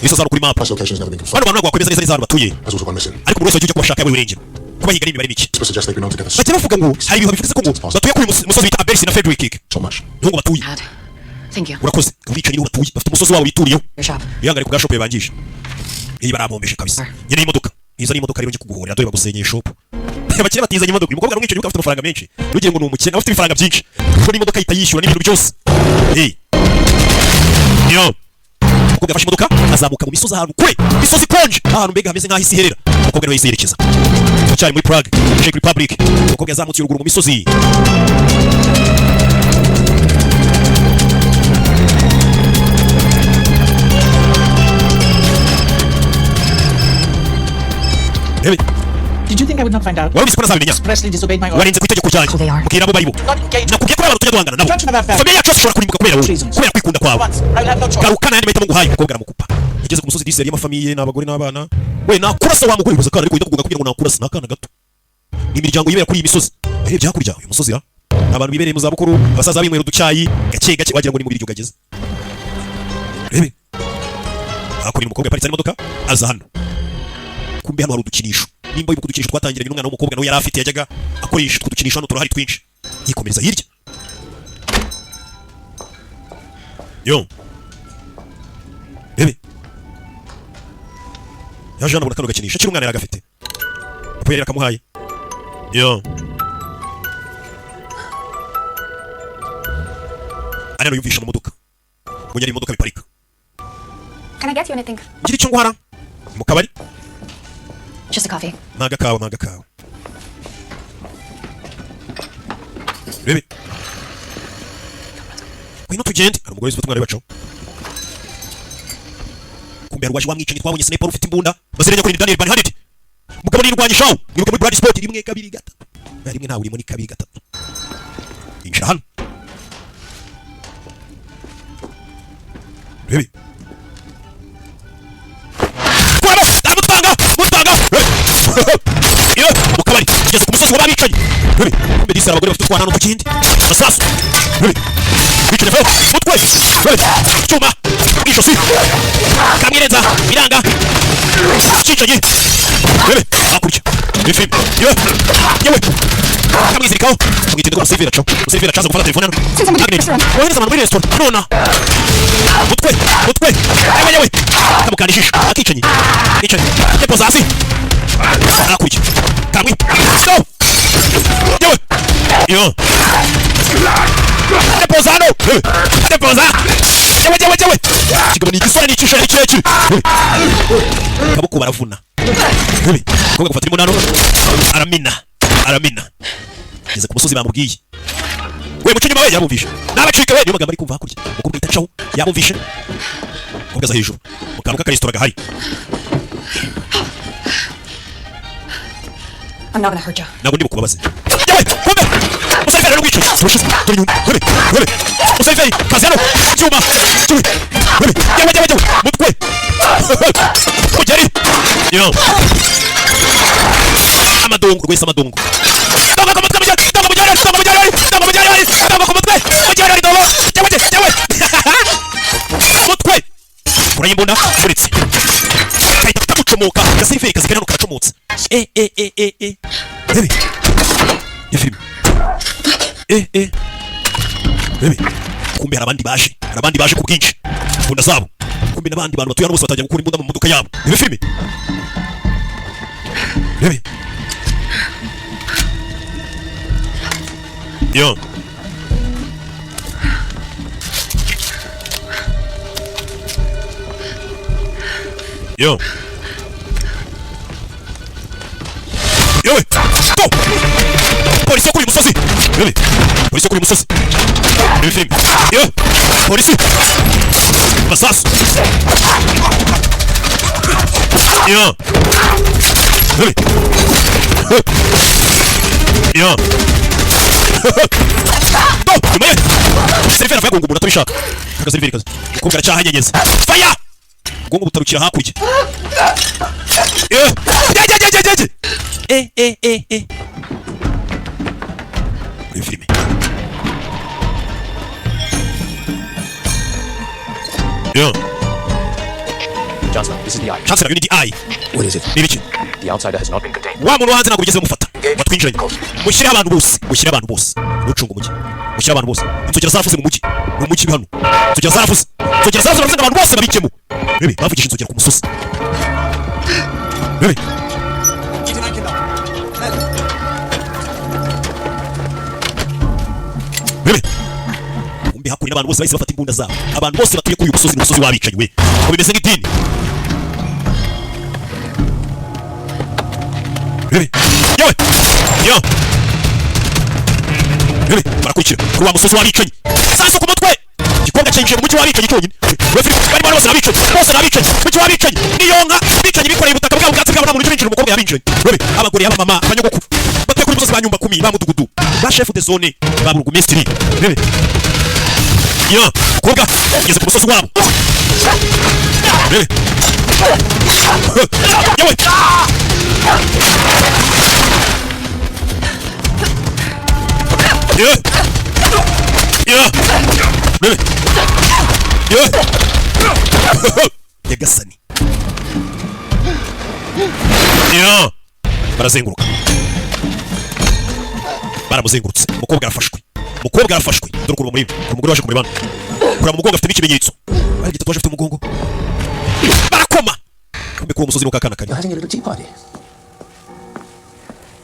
Iso zaro kuri map. Past location has never been Bano confirmed. bantu bakwemeza neza neza batuye. That's also gone missing. Ariko buri wese ujya kubashaka yawe urengero. Kuba higa n'imibare miki. This suggests they've been on together Bajya bavuga ngo hari ibihe bivuze ko ngo batuye kuri musozi bita Abels na Frederick. so much. Ntungo batuye. Dad, thank you. Urakoze. Ubica niho batuye. Bafite umusozi wabo bituriyeho. Your shop. Yangare ku gashop yabangije. Iyi barabombeshe kabisa. Yene imodoka. Izo ni imodoka rero nje kuguhorera dore bagusenye shop. Abakire batizanye imodoka. Umukobwa rumwica yuko afite amafaranga menshi. Rugiye ngo ni umukene afite ibifaranga byinshi. Kuko ni imodoka itayishyura n'ibintu byose. Yo. Umukobwa afashe imodoka azamuka mu misozi ahantu kure. Misozi konje. Ahantu mbega hameze nk'aho isi iherera. Umukobwa rero yiserekeza. Cyari muri Prague, Czech Republic. Umukobwa yazamutse uruguru mu misozi. Did you think I would not find out? Wari ko nazabimenya. Expressly disobeyed my orders. Warenze ku itegeko ryanjye. Who they are. Mukira abo baribo. Not engaged. Nakubwiye ko abantu tujya duhangana nabo. Judgment of our family. Familia yacu ishobora kurimbuka kubera wowe. Treasons. Kubera kwikunda kwawe. Once, I will have no choice. Garukana yandi mahitamo nguhaye umukobwa aramukupa. Igeze ku musozi disi yari y'amafamiye n'abagore n'abana. We nakurasa wa mugore bivuze ko ariko ndakuvuga kugira ngo nakurasa nakana gato. Imiryango yibera kuri iyi misozi. Byakurya uyu musozi ra. Abantu bibereye mu zabukuru, abasaza binywera uducyayi, gake gake wagira ngo ni mu biryo gageze. Rebe. Akuri umukobwa yaparitse imodoka aza hano. Kumbe hano hari udukinisho. Nimba uyu kudukinisho twatangiranye n'umwana w'umukobwa nawe yari afite yajyaga akoresha udukinisho hano turahari twinshi. Yikomereza hirya. Yo. Rebe. Yaje hano kano gakinisho akiri umwana yaragafite. Papa yari akamuhaye. Yo. Areno yumvisha mu modoka. Ngo nyari imodoka biparika. Can I get you anything? Ngira icyo ngwara. Mu kabari. Just a coffee. Maga kawa. Rebe. Kwino tugende. Hari umugore ufite umwana bacu. Kumbe arwaje wamwicanyi twabonye sniper ufite imbunda. Bazirenya kuri Daniel Van Hanit. Mugabo ni rwanye shaw. Mwiruka muri Brad Sport rimwe kabiri gatatu. Rimwe ntawe urimo ni kabiri gatatu. Injira hano. Rebe. Kwaba, mutanga. Yo, mukabari. Igeze ku musozi w'abicanyi. Rebe. Kumbe disi abagore bafite utwana no kukindi. Masasu. Rebe. Bicane fo. Mutwe. Rebe. Cyuma. Ijosi. Kamwereza. Biranga. Cicanye. Rebe. Akurya. Bifim. Yo. Yewe. Kamwizirikaho. Mwitinde ko Sylvia Cho. Sylvia Cho gufata telefone hano. Wohereza abantu muri restaurant. Nona. Mutwe. Yewe. Kamukanishije. Akicanyi. Icanyi. Depoza hasi. Akurya. Kamwi. Go. Yewe. Yo. Depoza hano. Depoza. Yewe. Kigabo ni igisore n'icisha n'ikeki. Kaboko baravuna. Yewe. Koga gufata imunano. Aramina. Ngeze ku musozi bamubwiye. We muce nyuma we yabumvishe. Nabacika we niyo magambo ari kumva hakurya. Uko bita caho yabumvishe. Kugaza hejuru. Mukamuka karistora gahari. I'm not gonna hurt you. Ntabwo ndi bukubabaze. Yewe, kumbe. Musafiri no wicaye. Turushize. Turi nyuma. Rebe. Musafiri, kazano. Cyuma. Yewe. Mutwe. Kugeri. Yo. Amadongo, rwese amadongo. Toma ku mutwe mujyari. Mutwe. Urayimbona uretse. Kahita kutamucomoka. Gasifiri kazikana hano karacomotse. Rebe. Yefim. Rebe. Kumbe hari abandi baje ku bwinshi. Imbunda zabo. Kumbe n'abandi bantu batuye hano bose batajya gukura imbunda mu modoka yabo. Ibi filime. Rebe. Yo. Go. Polisi yo kuri musozi. Polisi yo kuri musozi. Reba filime. Yo. Polisi. Masasu. Yo. Hey. Yo. Do, nyuma ye. Seriveri avuye gungu umuntu atabishaka. Akaseriveri kazi. Umukobwa aracyahanyegeza. Fire! Gungu butarukira hakurya. Muri filime. Yo. Johnson, this is the eye. Chancellor, you need the eye. What is it? Nibiki. The outsider has not been contained. Wa muntu hanze ntabwo ugeze mufata. Watwinjiranye. Mushyire abantu bose. Mushyire abantu bose. Nucunga umujyi. Mushyire abantu bose. Inzogera zarafuze mu mujyi. Mu mujyi hano. Inzogera zarafuze. Inzogera zarafuze baravuga abantu bose babikemo. Bebe, bavugije inzogera ku musozi. Bebe. Bebe. Umbi hakurya abantu bose bahise bafata imbunda zabo. Abantu bose batuye kuri uyu musozi ni umusozi wabicanye we. Ko bimeze nk'idini. Bebe. Yewe. Yo. Bebe, barakurikira. Kuri wa musozi wabicanye. Sasa ku mutwe. Igikombe cyinjiye mu mujyi wabicanye cyonyine. Bari bose nabicanye. Bose nabicanye. Mujyi wabicanye. Niyonka bicanye bikoreye ubutaka bwabo bwatsi bwabo nta muntu winjira umukobwa yabinjanye. Bebe, abagore abamama abanyogoko. Batuye kuri musozi ba nyumba 10 ba mudugudu. Ba chef de zone ba burugumesitiri. Bebe. Yo, koga, ngeze ku musozi wabo. Bebe. Yewe. Yo. Yo. Bebe. Yo. Yagasani. Yo. Barazenguruka. Baramuzengurutse. Umukobwa arafashwe. Umukobwa arafashwe. Dore ukuntu muri umugore waje kumureba. Kura mu mugongo afite n'ikimenyetso. Bari gitatu waje afite umugongo. Barakoma. Kumbe ko umusozi n'ukakana kari. You're having a little tea party.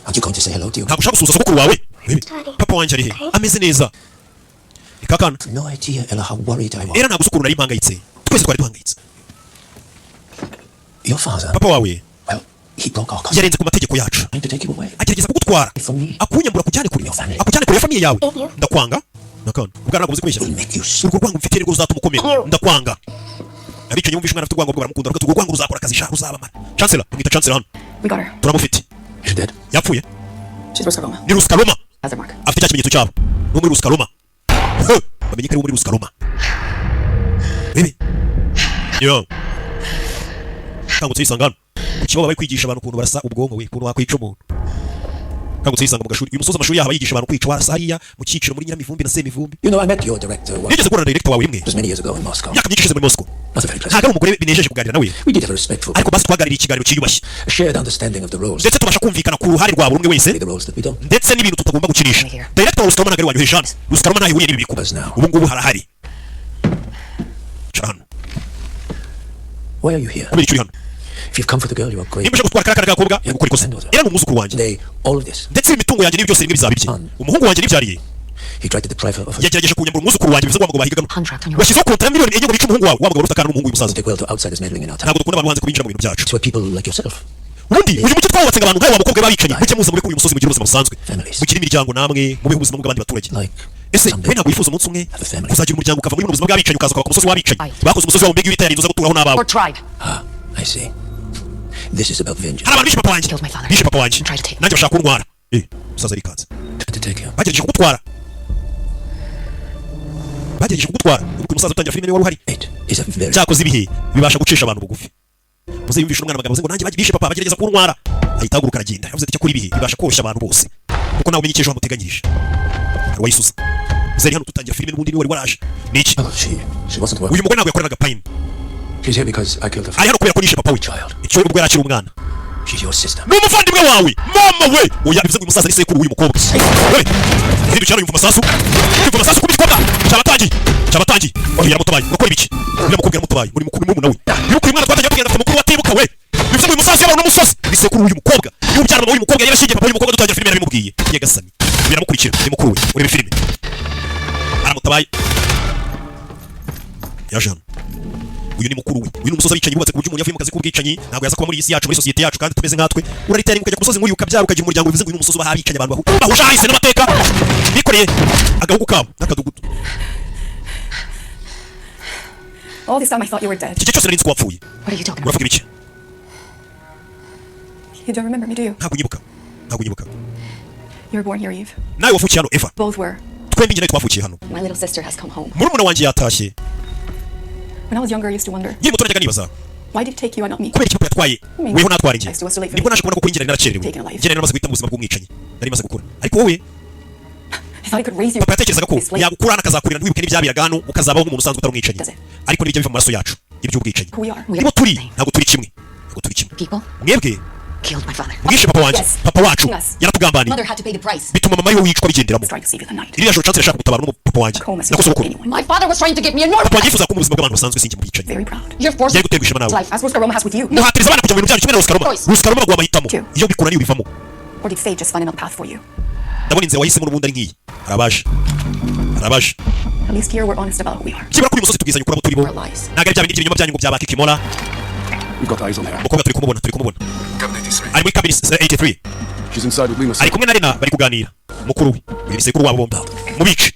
Aren't you going to say hello to you? Ntabwo ushaka gusuhuza sogokuru wawe. Papa wanjye ari he? Ameze neza. Ikakana. No idea, Ella, how worried I was. Era ntabwo sogokuru nari mpangayitse. Twese twari duhangayitse. Your father? Papa wawe. Well, he broke our custom. Yarenze ku mategeko yacu. Trying to take you away. Agerageza kugutwara. From me. Akunyambura kujyane kure. Your family. Akujyane kure ya famiye yawe. Ndakwanga. Nakana. Ubwo ntabwo uzi kubeshya. Will make you Urwo rwango mfite rwo uzatuma ukomera. Ndakwanga. Abicanyi bumvisha umwana afite urwango bwo baramukunda rwo urwango ruzakora akazi sha ruzabamara. Chancellor, umwita Chancellor hano. We got her. Turamufite. She's dead. Yapfuye. She's Ruskaroma. Ni Ruskaroma. That's her mark. Afite cya kimenyetso cyabo. No muri Ruskaroma. Bamenye ko ari muri Ruskaroma. Bebe. Yo. Kangutse isangano. Ku kibaho bari kwigisha abantu ukuntu barasa ubwonko we, ukuntu wakwica umuntu. Kangutse isanga mu gashuri. Uyu musozi amashuri yaho yigisha abantu kwica warasa hariya mu cyiciro muri Nyiramivumbi na Semivumbi. You know, I met your director once. Nigeze kubona director wawe rimwe. It was many years ago in Moscow. Myaka myinshi ishize muri Moscow. Not a very pleasant. Ntabwo ari umugore binejeje kuganira nawe. We did have a respectful, Ariko basi twaganiriye ikiganiro cyiyubashye. a shared understanding of the roles. Ndetse tubasha kumvikana ku ruhare rwa buri umwe wese. The roles that we don't. Ndetse n'ibintu tutagomba gukinisha. Director wa Ruskaroma ntabwo ari wanyu hejana. Ruskaroma ntaho ihuriye n'ibi bikuba. Ubu ngubu harahari. Chano. Why are you here? Kubera icyo uri hano. If you've come for the girl, you are great. Nimba ushaka gutwara kariya gakobwa gukora ikosa. Era ni umwuzukuru wanjye. Today, all of this. Ndetse imitungo yanjye n'ibyo byose rimwe bizaba ibye. Umuhungu wanjye nibyariye. He tried to deprive her of her. Yagerageje kunyambura umwuzukuru wanjye bivuze ngo ngo bahigamo. Contract on your Washyizeho kontra miliyoni enye ngo bice umuhungu wawe. Wabagabo rutakana n'umuhungu w'umusaza. Take well to outsiders meddling in our town. Ntabwo dukunda abantu hanze kubinjira mu bintu byacu. It's where people like yourself. Ubundi uyu mucyo twawubatse ngo abantu nk'abo bakobwa babicanye. Mucye muza muri uyu musozi mugira ubuzima busanzwe. Families. Mukiri imiryango namwe mube ubuzima bw'abandi baturage. Like Ese someday. we ntabwo wifuza umunsi umwe Have a family. kuzagira umuryango ukava muri buno buzima bw'abicanye ukaza ukaba ku musozi w'abicanye. Aye. Bakoze umusozi wabo mbega ibita yarinze uza guturaho n'abawe. Or tribe. Ah, I see. This is about vengeance. Hari abantu bishe papa wanjye. Killed my father. Bishe papa wanjye. Tried to take me. Nanjye bashaka kuntwara. Umusaza arikanze. Tried to take you. Bagerageje kugutwara. Bagerageje kugutwara. Uko umusaza utangira filime niwe wari uhari. It is a very Cyakoze ibihe bibasha gucisha abantu bugufi. Muze yumvisha umwana amagambo ngo nanjye bishe papa bagerageza kuntwara. Ahita ahaguruka aragenda. Yavuze ati cyakora ibihe bibasha koshya abantu bose. Kuko nawe umenye icyo wamuteganyirije. Hari wayisuza. Zeri hano tutangira filime n'ubundi niwe wari waraje. Niki? well, she wasn't working. Uyu mugore ntabwo yakoreraga payini. She's here because I killed her. Ari hano kubera ko nishe papa we. Icyo ubwo yari akiri umwana. She's your sister. Ni umuvandimwe wawe. Mama we. Oya bivuze ngo uyu musaza ni sekuru w'uyu mukobwa. Hey. Hindu cyaro yumva amasasu. Yumva amasasu ku bikobwa. Cyabatangi. Cyabatangi. Oya yamutobaye. Ukora ibiki? Uriya mukobwa yamutobaye. Muri mukuru muri nawe. Yuko uyu mwana twatangiye kugenda afite mukuru watibuka we. Bivuze ngo uyu musaza yabona n'umusozi. Ni sekuru w'uyu mukobwa. Yubyara mama w'uyu mukobwa yarashingiye papa w'uyu mukobwa dutangira filime yarabimubwiye. Nyagasani. Biramukurikira. Ni mukuru we. Urebe filime. Aramutabaye. Yaje hano. Uyu ni mukuru we. Uyu ni umusozi abicanyi bubatse ku buryo umuntu yavuye mu kazi k'ubwicanyi ntabwo yaza kuba muri isi yacu muri societe yacu kandi tumeze nkatwe. Uraritera ukajya ku musozi nk'uyu ukabyara ukagira umuryango bivuze ngo uyu ni umusozi bahabicanye abantu bahuje ahise n'amateka bikoreye agahugu kabo n'akadugudu. All this time I thought you were dead. iki gihe cyose nari nzi ko wapfuye. What are you talking about? Uravuga ibiki? You don't remember me, do you? Ntabwo unyibuka. Ntabwo unyibuka. You were born here, Eve. Nawe wavukiye hano Eva. Both were. Twembi njye nawe twavukiye hano. My little sister has come home. Murumuna wanjye yatashye. When I was younger, I used to wonder, Nkiri muto najyaga nibaza. why did it take you and not me? Kubera iki papa yatwaye weho natwara njye. I still was too late for Nibwo me. naje kubona ko njye nari naracerewe. Taken a life. Njye nari namaze guhita mu buzima bw'umwicanyi. Nari maze gukura. Ariko wowe I thought I could raise you papa yatekerezaga ko this way. yagukura akazakurira ntiwibuke n'ibyabiraga hano ukazabaho nk'umuntu usanzwe utari umwicanyi. Does it? Ariko nibyo biva mu maraso yacu iby'ubwicanyi. Who we are. Nibo turi ntabwo turi kimwe. Ntabwo turi kimwe. People Mwebwe killed my father. mwishe papa wanjye. Yes. Papa wacu Yes. yaratugambaniye. Mother had to pay the price. Bituma mama we yicwa bigenderamo. I was trying to save you the night. Iriya joro chance yashaka gutabara n'umupapa wanjye. Comas Nako sokuru. anyone. My father was trying to get me a normal Papa wanjye yifuza ko mu buzima bw'abantu basanzwe sinjye mu bicanyi. Very proud. You're forced Yari guterwa ishema nawe. life. As Roscaroma has with you. Muhatiriza abana kujya mu bintu byanyu kimwe na Ruskaroma. Choice. Ruskaroma baguha amahitamo. Two. Iyo bikunaniye ubivamo. Or did fate just find another path for you? Ndabona inzira wahisemo n'ubundi ari nk'iyi. Arabaje. Arabaje. At least here we're honest about who we are. Kibura kuri musozi tubwizanya ukuri abo turi bo. We're lies. Ntabwo ari bya bindi by'ibinyoma byanyu ngo byaba Kikimora. We've got eyes on her. Umukobwa turi kumubona. Cabin 83. Ari muri cabin 83. She's inside with Lima. Ari kumwe na Rena bari kuganira. Mukuru we. Uyu ni sekuru wabo bombi. Mubice.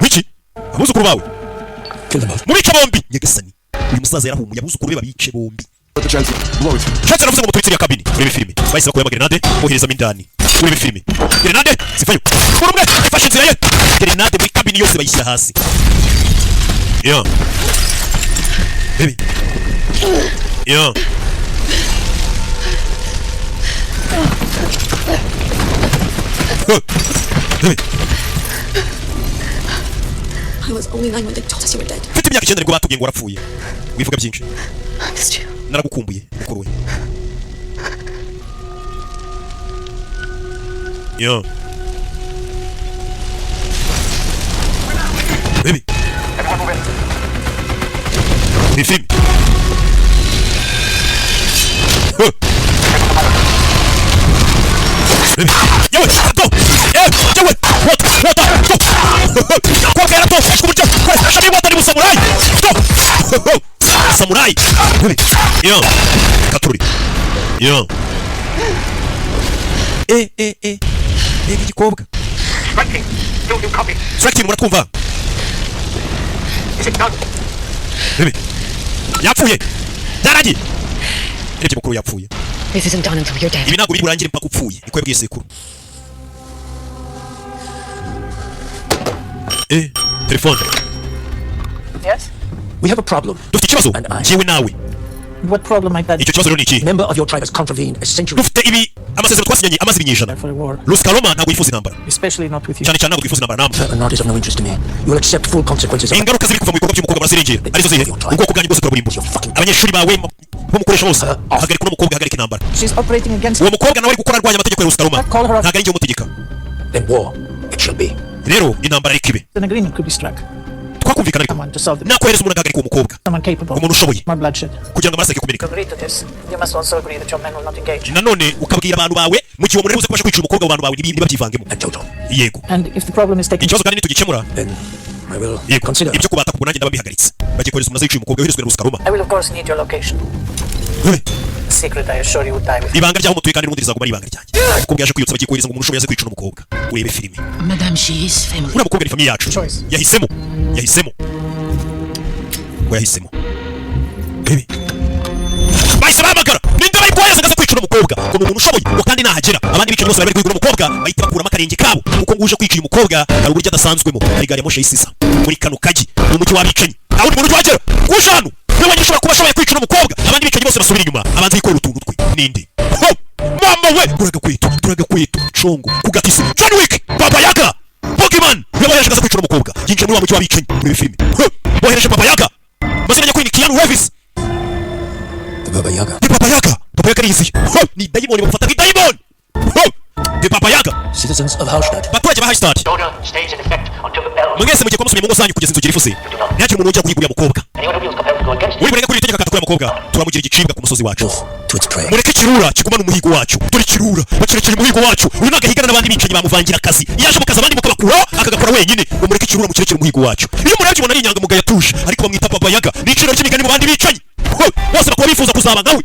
Wiki? Abuzukuru bawe. Kill them both. Mubice bombi. Nyagasani. Uyu musaza yarahumuye abuzukuru be babice bombi. Got the chance. Blow it. Chance navuze ngo mutwitsiriya kabini. Urebe filime. Bahise bakuye grenade boherezamo indani. Urebe filime. Grenade zivayo. Murumwe ifashe inzira ye. Grenade muri kabini yose bayishyira hasi. Yo. Baby. Yo. Baby. I was only 9 when they told us you were dead. Mfite imyaka 9 nibwo batubwiye ngo warapfuye. Wivuga byinshi. I missed you. Naragukumbuye mukuru we. Yo. Baby. Ni film. Baby. Yo, go. Yo, what? Go. Kwa kera to, shikuja. Shabi wata ni samurai. Go. Samurai. Baby. Yo. Katuri. Yo. Igikobwa. Striking. Do you copy? Striking murakumva. Is it done? Baby. Yapfuye. Daragi. Irebye mukuru yapfuye. This isn't done until you're dead. Ibi ntabwo biri burangire mpaka upfuye. Niko yabwiye sekuru. Telefone. Yes? We have a problem. Dufite ikibazo. And I- Jewe nawe. What problem might that be Icyo kibazo rero ni iki? Member of your tribe has contravened a century. Dufite ibi amasezerano twasinyanye amaze ibinyejana. for a war? Ruskaroma ntabwo yifuza intambara. Especially not with you. Cyane cyane ntabwo twifuza intambara namwe. Certain not is of no interest to me. You will accept full consequences of it. Ingaruka ziri kuva mu bikorwa by'umukobwa murazirengera. Arizo zihe? Ubwoko bwanyu bwose turaburimbura. Abanyeshuri bawe bo mukoresha bose. Hagarika uno mukobwa hagarika intambara. She's operating against Uwo mukobwa nawe ari gukora arwanya amategeko ya Ruskaroma. Call her up. Ntabwo ari njye umutegeka. Then war, it shall be. Rero intambara ari kibe. an agreement could be struck. Twakumvikana ariko. Someone to solve the Nakohereza umuntu agahagarika uwo mukobwa. someone capable. Umuntu ushoboye. More bloodshed. Kugira ngo amaraso ake kumeneka. Agree to this. You must also agree that your men will not engage. Nanone ukabwira abantu bawe mu gihe umuntu ari buze kubasha kwicira umukobwa abantu bawe ntibabyivangemo. And Toto. Yego. And if the problem is taken, Ikibazo kandi nitugikemura. Then I will Yego. consider. Ibyo kubata ku nanjye ndaba mbihagaritse. Bagiye kohereza umuntu aziciye umukobwa yoherezwe na Ruskaroma. I will of course need your location. A secret I assure you would die with. Ibanga ryaho mutuye kandi n'ubundi rizaguma ari ibanga ryanjye. Umukobwa yaje kwiyotsa bagiye kohereza ngo umuntu ushoboye aze kwicira umukobwa. Urebe filime. Madame, she is family. Uriya mukobwa ni famiye yacu. Choice. Yahisemo. Ngo yahisemo. Baby. Bahise bahamagara. Ninde bari kohereza ngo aze kwicira umukobwa. Ngo ni umuntu ushoboye. Ngo kandi nahagera. Abandi bicaye bose bari kwigura umukobwa. Bahita bakuramo akarenge kabo. Kuko nguje kwicira umukobwa hari uburyo adasanzwemo. Hari gari ya moshe y'isisa. Muri kano kaji. Ni umujyi w'abicanyi. Aho umuntu twagera. Kuje hano. Niba nyishobora kuba ashoboye kwicira umukobwa. Abandi bicanyi bose basubira inyuma. Abanza yikora utuntu twe. Ninde? Mama we. Turagakweto. Chongo. Kugatisi. John Wick. Baba Yaga. Pokemon. Yabaye ashaka kwicira umukobwa. Yinjira muri wa mujyi w'abicanyi. Muri filime. Bohereje Baba Yaga. Mazina ko ni Keanu Reeves. The Baba Yaga. Ni Baba Yaga. Baba Yaga ni izi. Ni dayimoni bamufata nk'idayimoni. Ni Baba Yaga. Citizens of Hallstatt. Baturage ba Hallstatt. Order stays in effect until the bell. Mwese mugiye kumusubira mu ngo zanyu kugeza inzogera ifuse. Ntihagire umuntu ujya kuyigurira umukobwa. Anyone who feels compelled to go against Uri burenge kuri itegeko akatakura umukobwa. Turamugira igicibwa ku musozi wacu. Off to its prey. Mureke kirura kigumana umuhigo wacu. Dore kirura bakirekeye umuhigo wacu. Uyu nagahigana n'abandi bicanyi bamuvangira akazi. Yaje mu kazi abandi mukabakura akagakora wenyine. Mureke kirura mukirekere umuhigo wacu. Iyo murebye ubona ari inyanga mugaye atuje. Ariko bamwita Baba Yaga. Ni iciro cy'imigani mu bandi bicanyi. Bose bakaba bifuza kuzaba nkawe.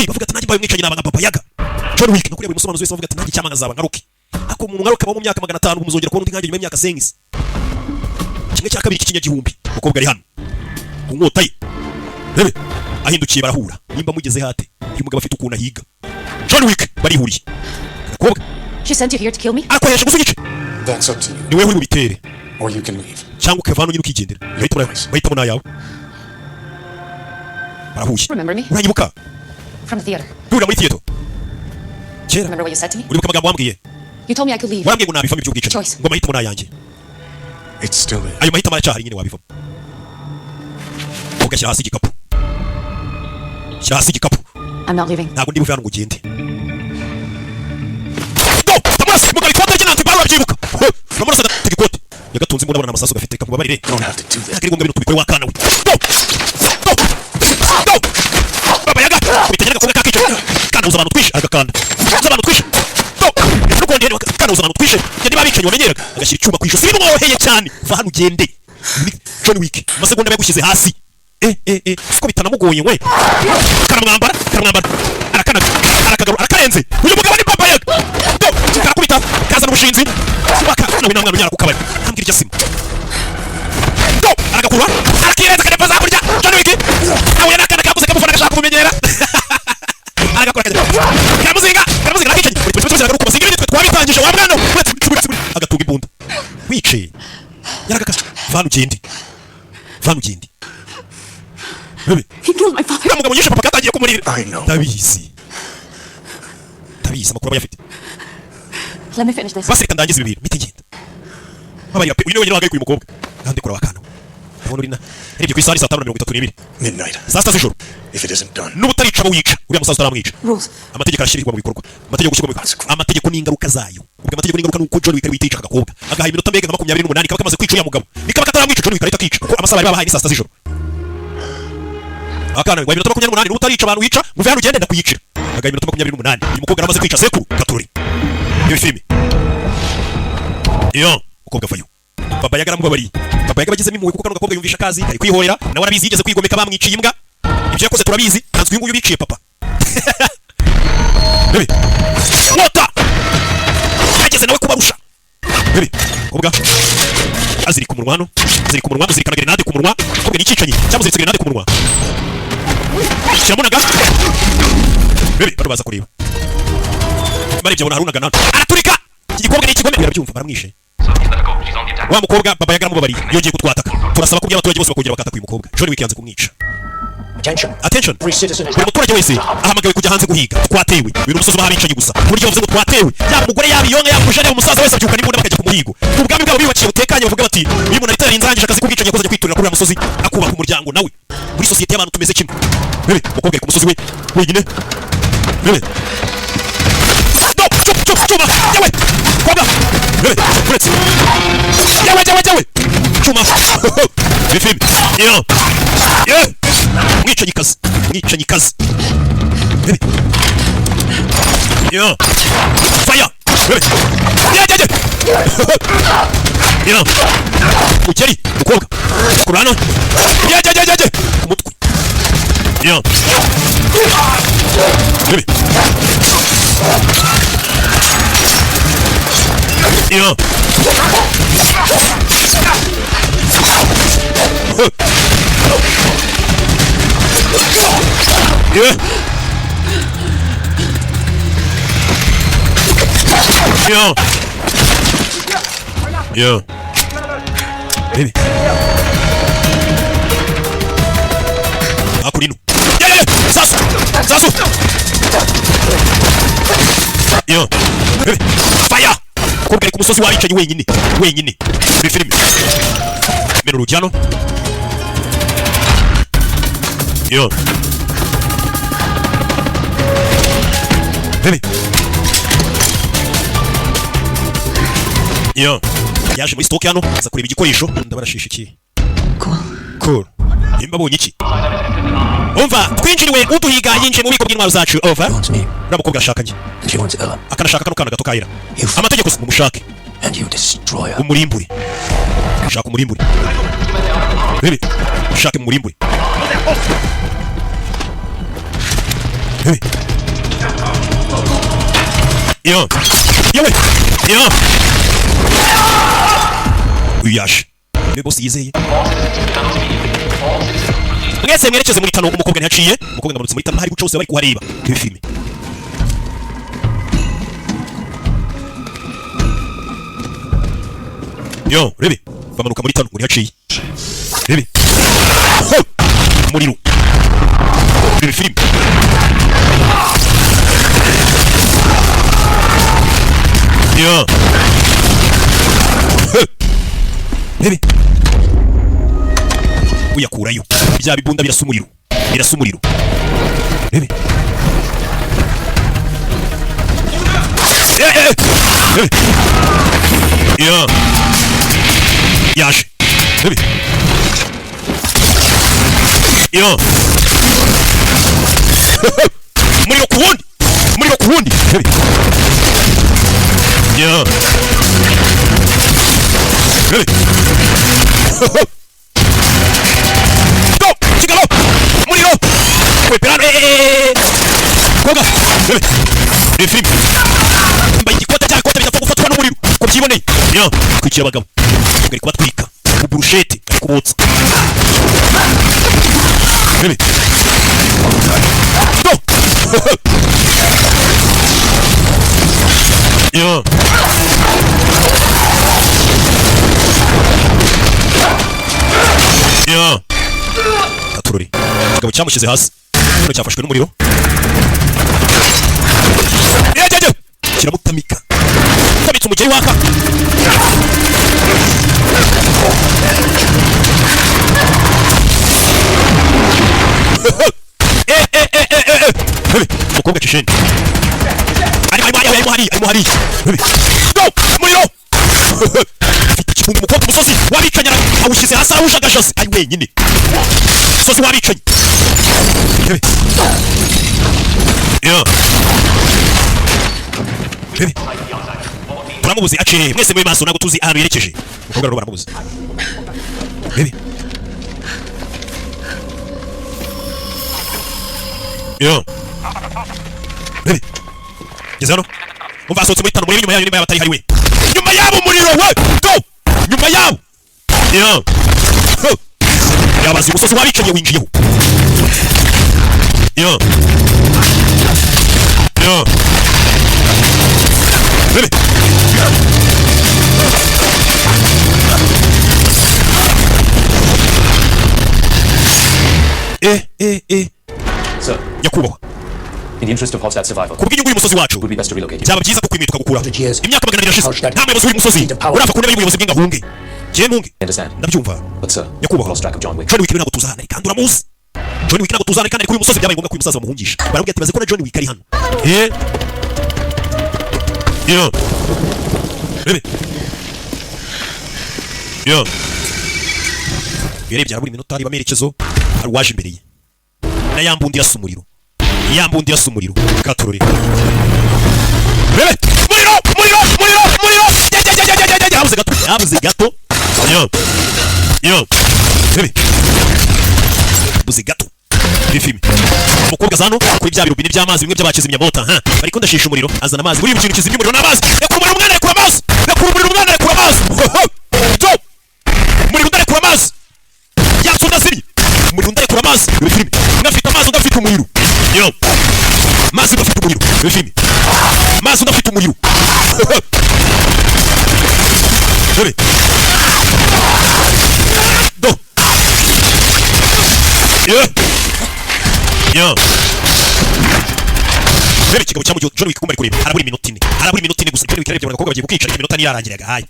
Bavuga ati nanjye mbaye umwicanyi naba nka Baba Yaga. John Wick nakuriye buri musobanuzi wese bavuga ati nanjye cyama nkazaba nkaruke. Ako umuntu nkaruke aba mu myaka 500 muzongera kubona undi nkanjye nyuma y'imyaka 10. Kimwe cya kabiri cy'ikinyagihumbi. Umukobwa ari hano. Unkota ye. Bebe ahindukiye barahura nimba mugeze hate uyu mugabo afite ukuntu ahiga John Wick barihuriye agakobwa She sent you here to kill me? akoresha gusa igice That's up to you. ni wewe uri bubitere Or you can leave. cyangwa ukavana nyine ukigendera bahitamo nayawe barahuye Remember me? uranyibuka From the theater. duhura muri theater kera Remember what you said to me? uribuka amagambo wambwiye You told me I could leave. warambwiye ngo nabivamo iby'ubwicanyi Choice. ngo amahitamo nayanjye It's still there. ayo mahitamo aracyahari nyine wabivamo ugashyira hasi igikapu shyira hasi igikapu I'm not leaving. ntabwo ndi buve hano ngo ugende tamurase mugabo ikote rye nanti baro babyibuka uramurasa agatega ikote yagatunze imbunda abona amasasu gafite kamubabarire You don't have to do that. ntabwo ari ngombwa ibintu tubikore wakana we baba yaga bitagera agakobwa kakica kana uza abantu twishe agakanda uza abantu twishe n'ukundi kana uza abantu twishe njye niba bicanyi wamenyeraga agashyira icyuma ku ijosi bimwoheye cyane va hano ugende John Wick amasegonda yagushyize hasi siko bitanamugoye we karamwambara arakarenze uyu mugabo ni Baba Yaga karakubita kazana ubushinzi baka nawe nta mwana unyara ku kabari ntambwira iryo sima aragakurwa arakirenza akanepa za kurya John Wick nawe n'akana kabuze kamufana gashaka kumenyera aragakora karamuzinga nakicanyi agaruka basinga ibintu twabitangije wa mwana agatunga imbunda wicaye yaragaka vanu ugende He killed my father. mugabo yishe papa katangiye kumurira I know. ndabizi amakuru aba yafite Let me finish this. basirika ndangiza ibi bintu mite ngenda babarira pe uyu niwe nyine wagaye uyu mukobwa kandi kora wakana ndabona urina arebye ku isari 5:32 Midnight. saa sita z'ijoro If it isn't done. n'ubutarica abo wica uriya musaza utaramwica Rules. amategeko arashyirwa mu bikorwa amategeko gushyirwa mu bikorwa amategeko n'ingaruka zayo ubwo amategeko n'ingaruka nuko John Wick ari witica agakobwa agaha iminota mbega 28 kaba kamaze kwica uriya mugabo nikaba kataramwica John Wick arahita akica kuko amasaha bari babahaye ni saa sita z'ijoro akana ngo iminota 28 n'ubutarica abantu wica muve hano ugende ndakuyicira agaha iminota 28 uyu mukobwa aramaze kwica sekuru gatururi iyo filime iyo mukobwa vayo Baba Yaga aramubabariye Baba Yaga bagezemo impuhwe kuko kano gakobwa yumvisha akazi ari kwihorera nawe arabizi yigeze kwigomeka bamwiciye imbwa ibyo yakoze turabizi ntanzwe uyu nguyu biciye papa Bebe Wota ageze nawe kubarusha Bebe kobwa azirika umunwa hano azirikana grenade ku munwa kobwa n'icicanye cyamuziritse grenade ku munwa kiramunaga Bebe bano baza kureba barebye abona harunaga nano araturika iki gikobwa ni ikigome birabyumva baramwishe wa mukobwa Baba Yaga aramubabariye yongeye kutwataka turasaba ko by'abaturage bose bakongera bakataka uyu mukobwa John Wick yanze kumwica attention buri muturage wese ahamagawe kujya hanze guhiga twatewe uyu musozi bahabicanyi gusa buryo bavuze ngo twatewe yaba umugore yaba iyonga yaba umujane umusaza wese abyuka n'imbunda bakajya ku muhigo ubwami bwabo bibaciye utekanye bavuga bati uyu muntu ahita yarinze akazi k'ubwicanyi yakoze kwiturira kuri uriya musozi akubaka umuryango nawe muri sosiyete y'abantu tumeze kimwe bebe umukobwa ari ku musozi we wenyine bebe Chuma yawe kobwa bebe uretse yawe Chuma bifim yo mwicanyi kazi bebe yo fire bebe yo ukeri mukobwa kurano kumutwe yo bebe yo Yo. Baby. Akurino. Yeah. Sasu. Yo. Baby. Fire. Kobwa ku musozi wabicanyi wenyine. Muri filime. Meno Rujano. Yo. Baby. Yo. Yaje muri stock hano aza kureba igikoresho ndabarashisha iki. Cool. Imba bonye iki? Umva, twinjiriwe uduhiga yinje mu biko bw'intwaro zacu. Over. Ramukobwa ashakanye. And she wants Ella. Akanashaka kano kana gato kaira. Amategeko si umushake. And you destroy her. Umurimbure. Shaka umurimbure. Bebe. Shaka umurimbure. Bebe. Yo. Uyash. Ne boss yizeye. mwese mwerekeze muri tano umukobwa ntihaciye umukobwa ngamanutse muri tano hari guca bose bari kuhareba ibi filime yo rebe bamanuka muri tano ntihaciye rebe umuriro ibi filime yo rebe uyakurayo bya bibunda birasa umuriro rebe ya yaje rebe ya umuriro ku wundi rebe ya rebe Chicalo! Muriro! Kweperano! Koga! Rebe film! Mbaye igikota cy'akote bidapfa gufatwa n'umuriro ko byiboneye yo kwikira abagabo ngari kubatwika uburushete ari kubotsa rebe go yo yo katururi igabo cyamushyize hasi kino cyafashwe n'umuriro yejeje kiramutamika tamitse umugeri waka umukobwa kisheni arimo hari go umuriro afite ikibungo umukobwa umusozi wabicanye awushyize hasi arawujagajase ari wenyine umusozi wabicanye yo rebe turamubuze aciye mwese muri maso ntabwo tuzi ahantu yerekeje umukobwa rero baramubuze rebe yo rebe geze hano umva asohotse muri tano muri nyuma yabo batari hari we nyuma yabo umuriro we go nyuma yabo yo yabazi umusozi wabicanye winjiyeho yo yo rebe Sir, nyakubahwa in the interest of Hofstad's survival, kubw'inyungu y'umusozi wacu it would be best to relocate him. byaba byiza ko kwimika gukura 100 years. imyaka 200 irashize nta muyobozi w'uyu musozi urapfa ku ntebe y'ubuyobozi bw'ingahunge njye ntunge Understand? ndabyumva But sir, we nyakubahwa lost track of John Wick. John Wick ntabwo tuzahana kandi uramuzi John Wick ntabwo tuzahana kandi ari kuri uyu musozi byabaye ngombwa ko uyu musaza bamuhungisha barambwira ati baze ko na John Wick ari hano yo rebe yo yarebye arabura iminota ariba amerekezo ari waje imbere ye na yambundi yasa umuriro katurore rebe umuriro yabuze gato yo rebe buze gato bifime umukobwa zano kuri bya birubini by'amazi bimwe by'abakizimya mota bari ko ndashisha umuriro azana amazi muri ibi kintu kizimya umuriro n'amazi yakura umwana yakura amazi umuriro ndarekura amazi yatsunda ziri umuriro ndarekura amazi bifime ndafite amazi ndafite umuriro yo mazi ndafite umuriro bifime mazi ndafite umuriro rebe do yo rebe kigabo cyamu John Wick kumari kureba arabura iminota ine gusa John Wick yarebye abakobwa bagiye gukica iminota niyarangiraga hayi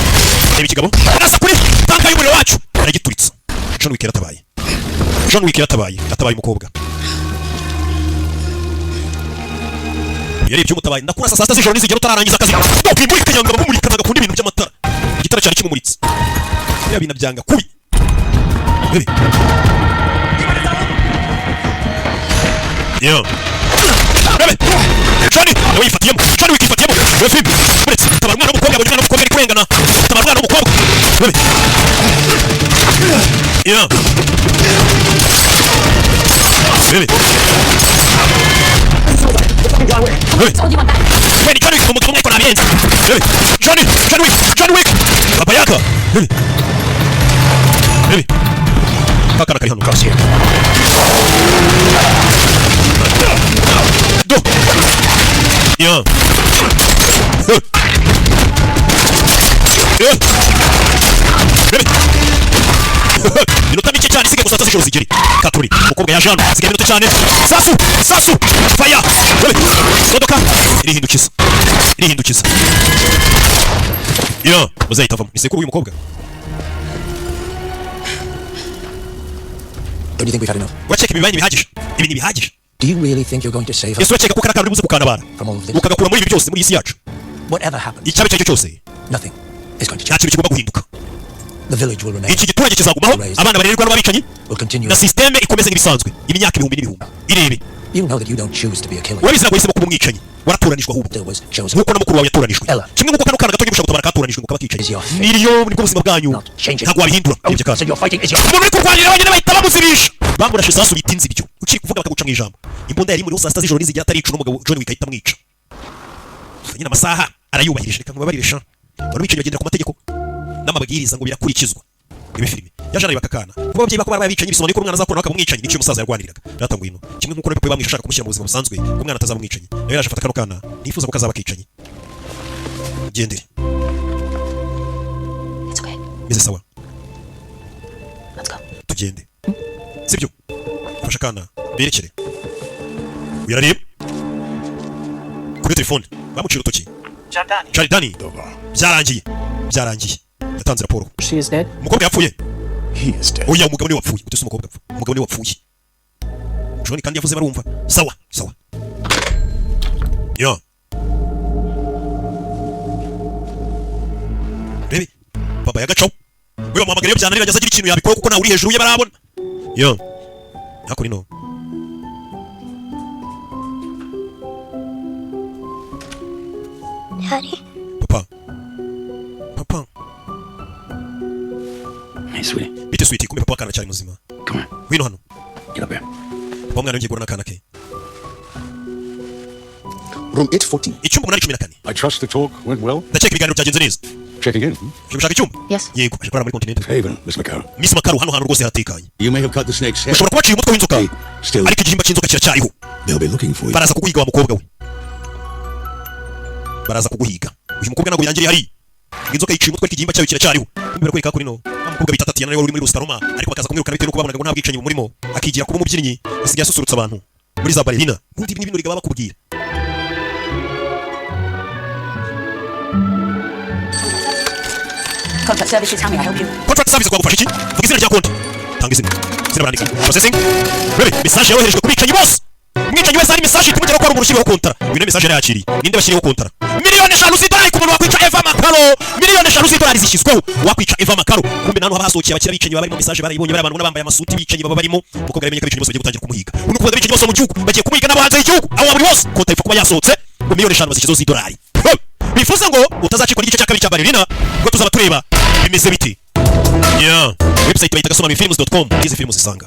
rebe kigabo arasa kuri tanka y'umuriro wacu aragituritsa John Wick yaratabaye umukobwa yarebye umutabaye ndakurasa saa 6 z'ijoro nizigera utararangiza akazi no kwimbuye kanyanga bamumurika nagakunda ibintu by'amatara igitara cyari kimumuritse ya bina byanga kubi rebe yo rebe Johnny nawe yifatiyemo John Wick yifatiyemo rebe uretse tabara umwana w'umukobwa abonye umwana w'umukobwa ari kurengana tabara umwana w'umukobwa rebe yo rebe Wait, John Wick umugabo umwe ko nabiyenze rebe John Wick Baba yaka rebe kakana kari hano do ya minota mike cyane isigaye gusa z'ijoro zigeri katuri umukobwa ya Jean isigaye minota cyane sasu fire modoka irihindukiza ya muzahita avamo isekuru uyu mukobwa. Don't you think we've had enough? Uracheka ibibaye ibi bihagije. Do you really think you're going to save us Yesu uracheka ko karakara buze kukanabara from all of this? ukagakura muri ibi byose muri isi yacu Whatever happens, icyabe cyo cyose nothing is going to nta change. kintu kigomba guhinduka. The village will remain. Iki giturage kizagumaho abana barererwa n'ababicanyi Will continue. na systeme ikomeze nk'ibisanzwe imyaka ibihumbi n'ibihumbi irebe. You know that you don't choose to be a killer. Wabizira guhisemo kuba umwicanyi waratoranijwe ahubwo There was chosen. nkuko na mukuru wawe yatoranijwe Ella. kimwe nkuko kano kana gato gishobora gutabara katoranijwe ngo kabakicanyi Is your fate. niriyo nibwo buzima bwanyu Not changing. ntabwo wabihindura ibyo So kandi you're fighting is your. umuntu uri kurwanira wenyine bahita bamuzibisha bamurashe isasu bita inzibyo ukiri kuvuga bakaguca mu ijambo imbunda yari muri saa sita z'ijoro nizigera atarica n'umugabo John Wick ahita amwica nyine amasaha arayubahirije reka nkubabarire sha bari bicanyi bagendera ku mategeko n'amabwiriza ngo birakurikizwa ibi filime yajana bakakana kuba ababyeyi bakaba barabicanyi bisobanuye ko umwana azakura bakamumwicanyi nicyo umusaza yarwaniriraga data ngwino kimwe nkuko nawe bamwisha ashaka kumushyira mu buzima busanzwe umwana atazamumwicanyi nawe yaje afata kano kana nifuza ko kazaba kicanyi gendere It's okay. bize sawa Let's go. tugende sibyo fasha kana berekere uyarareba kuri telefone bamucira utoki Jardani. Jardani byarangiye yatanze raporo She is dead. umukobwa yapfuye He is dead. oya umugabo ni wapfuye utese umukobwa apfa umugabo ni wapfuye John kandi yavuze barumva sawa yo bebe baba yagacaho we bamuhamagara iyo byananira ajya agira ikintu yabikora kuko nawe uri hejuru ye barabona yo hakuri no Daddy? papa Hey, sweetie. bite sweetie kumbe papa kana cyari muzima Come on. wino hano Get up here. papa mwana ngiye gura nakana ke Room 814. icyumba 814 I trust the talk went well. ndakeka ibiganiro byagenze neza Checking in. cyo gushaka icyumba Yes. yego aje kora muri continent Haven, Miss McCarroll. Miss Makaru hano rwose hatekanye You may have cut the snake's head. ushobora kubaciye umutwe w'inzoka Hey, still, ariko igihimba cy'inzoka kiracyariho they'll be looking for you. baraza kuguhiga wa mukobwa we baraza kuguhiga uyu mukobwa ntabwo yangiriye hari inzoka yiciye umutwe igihimba cyayo kiracyariho mbere kwereka kuri no umukobwa bita Tatiana nawe uri muri Rustaroma ariko bakaza kumwirukana bitewe nuko babonaga ngo nta bwicanyi bumurimo akigira kuba umubyinnyi asigaye asusurutsa abantu muri za ballerina ubundi ibi n'ibintu rigaba bakubwira Contact services, how may I help you? contract service kwagufasha iki vuga izina rya konti tanga izina barandika processing bebe message yoherejwe ku bicanyi bose umwicanyi wese ari message itumugera ko ari umuntu ushyiriweho kontara uyu ni message yari yakiriye ninde bashyiriweho kontara miliyoni 5 z'idolari ku muntu wakwica Eva Makaro miliyoni 5 z'idolari zishyizweho wakwica Eva Makaro kumbe nantu habasohokeye abakira bicanyi baba barimo message barayibonye bari abantu n'abambaye amasuti bicanyi baba barimo umukobwa yamenye ko bicanyi bose bagiye gutangira kumuhiga unuko kuvuga bicanyi bose mu gihugu bagiye kumuhiga n'abo hanze y'igihugu aho buri hose konta ifa kuba yasohotse ngo miliyoni 5 bazishyizeho z'idolari bifuza ngo utazacikwa n'igice cya kabiri cya ballerina ngo tuzaba tureba bimeze biti yeah website bayita gasomamifilms.com izi films zisanga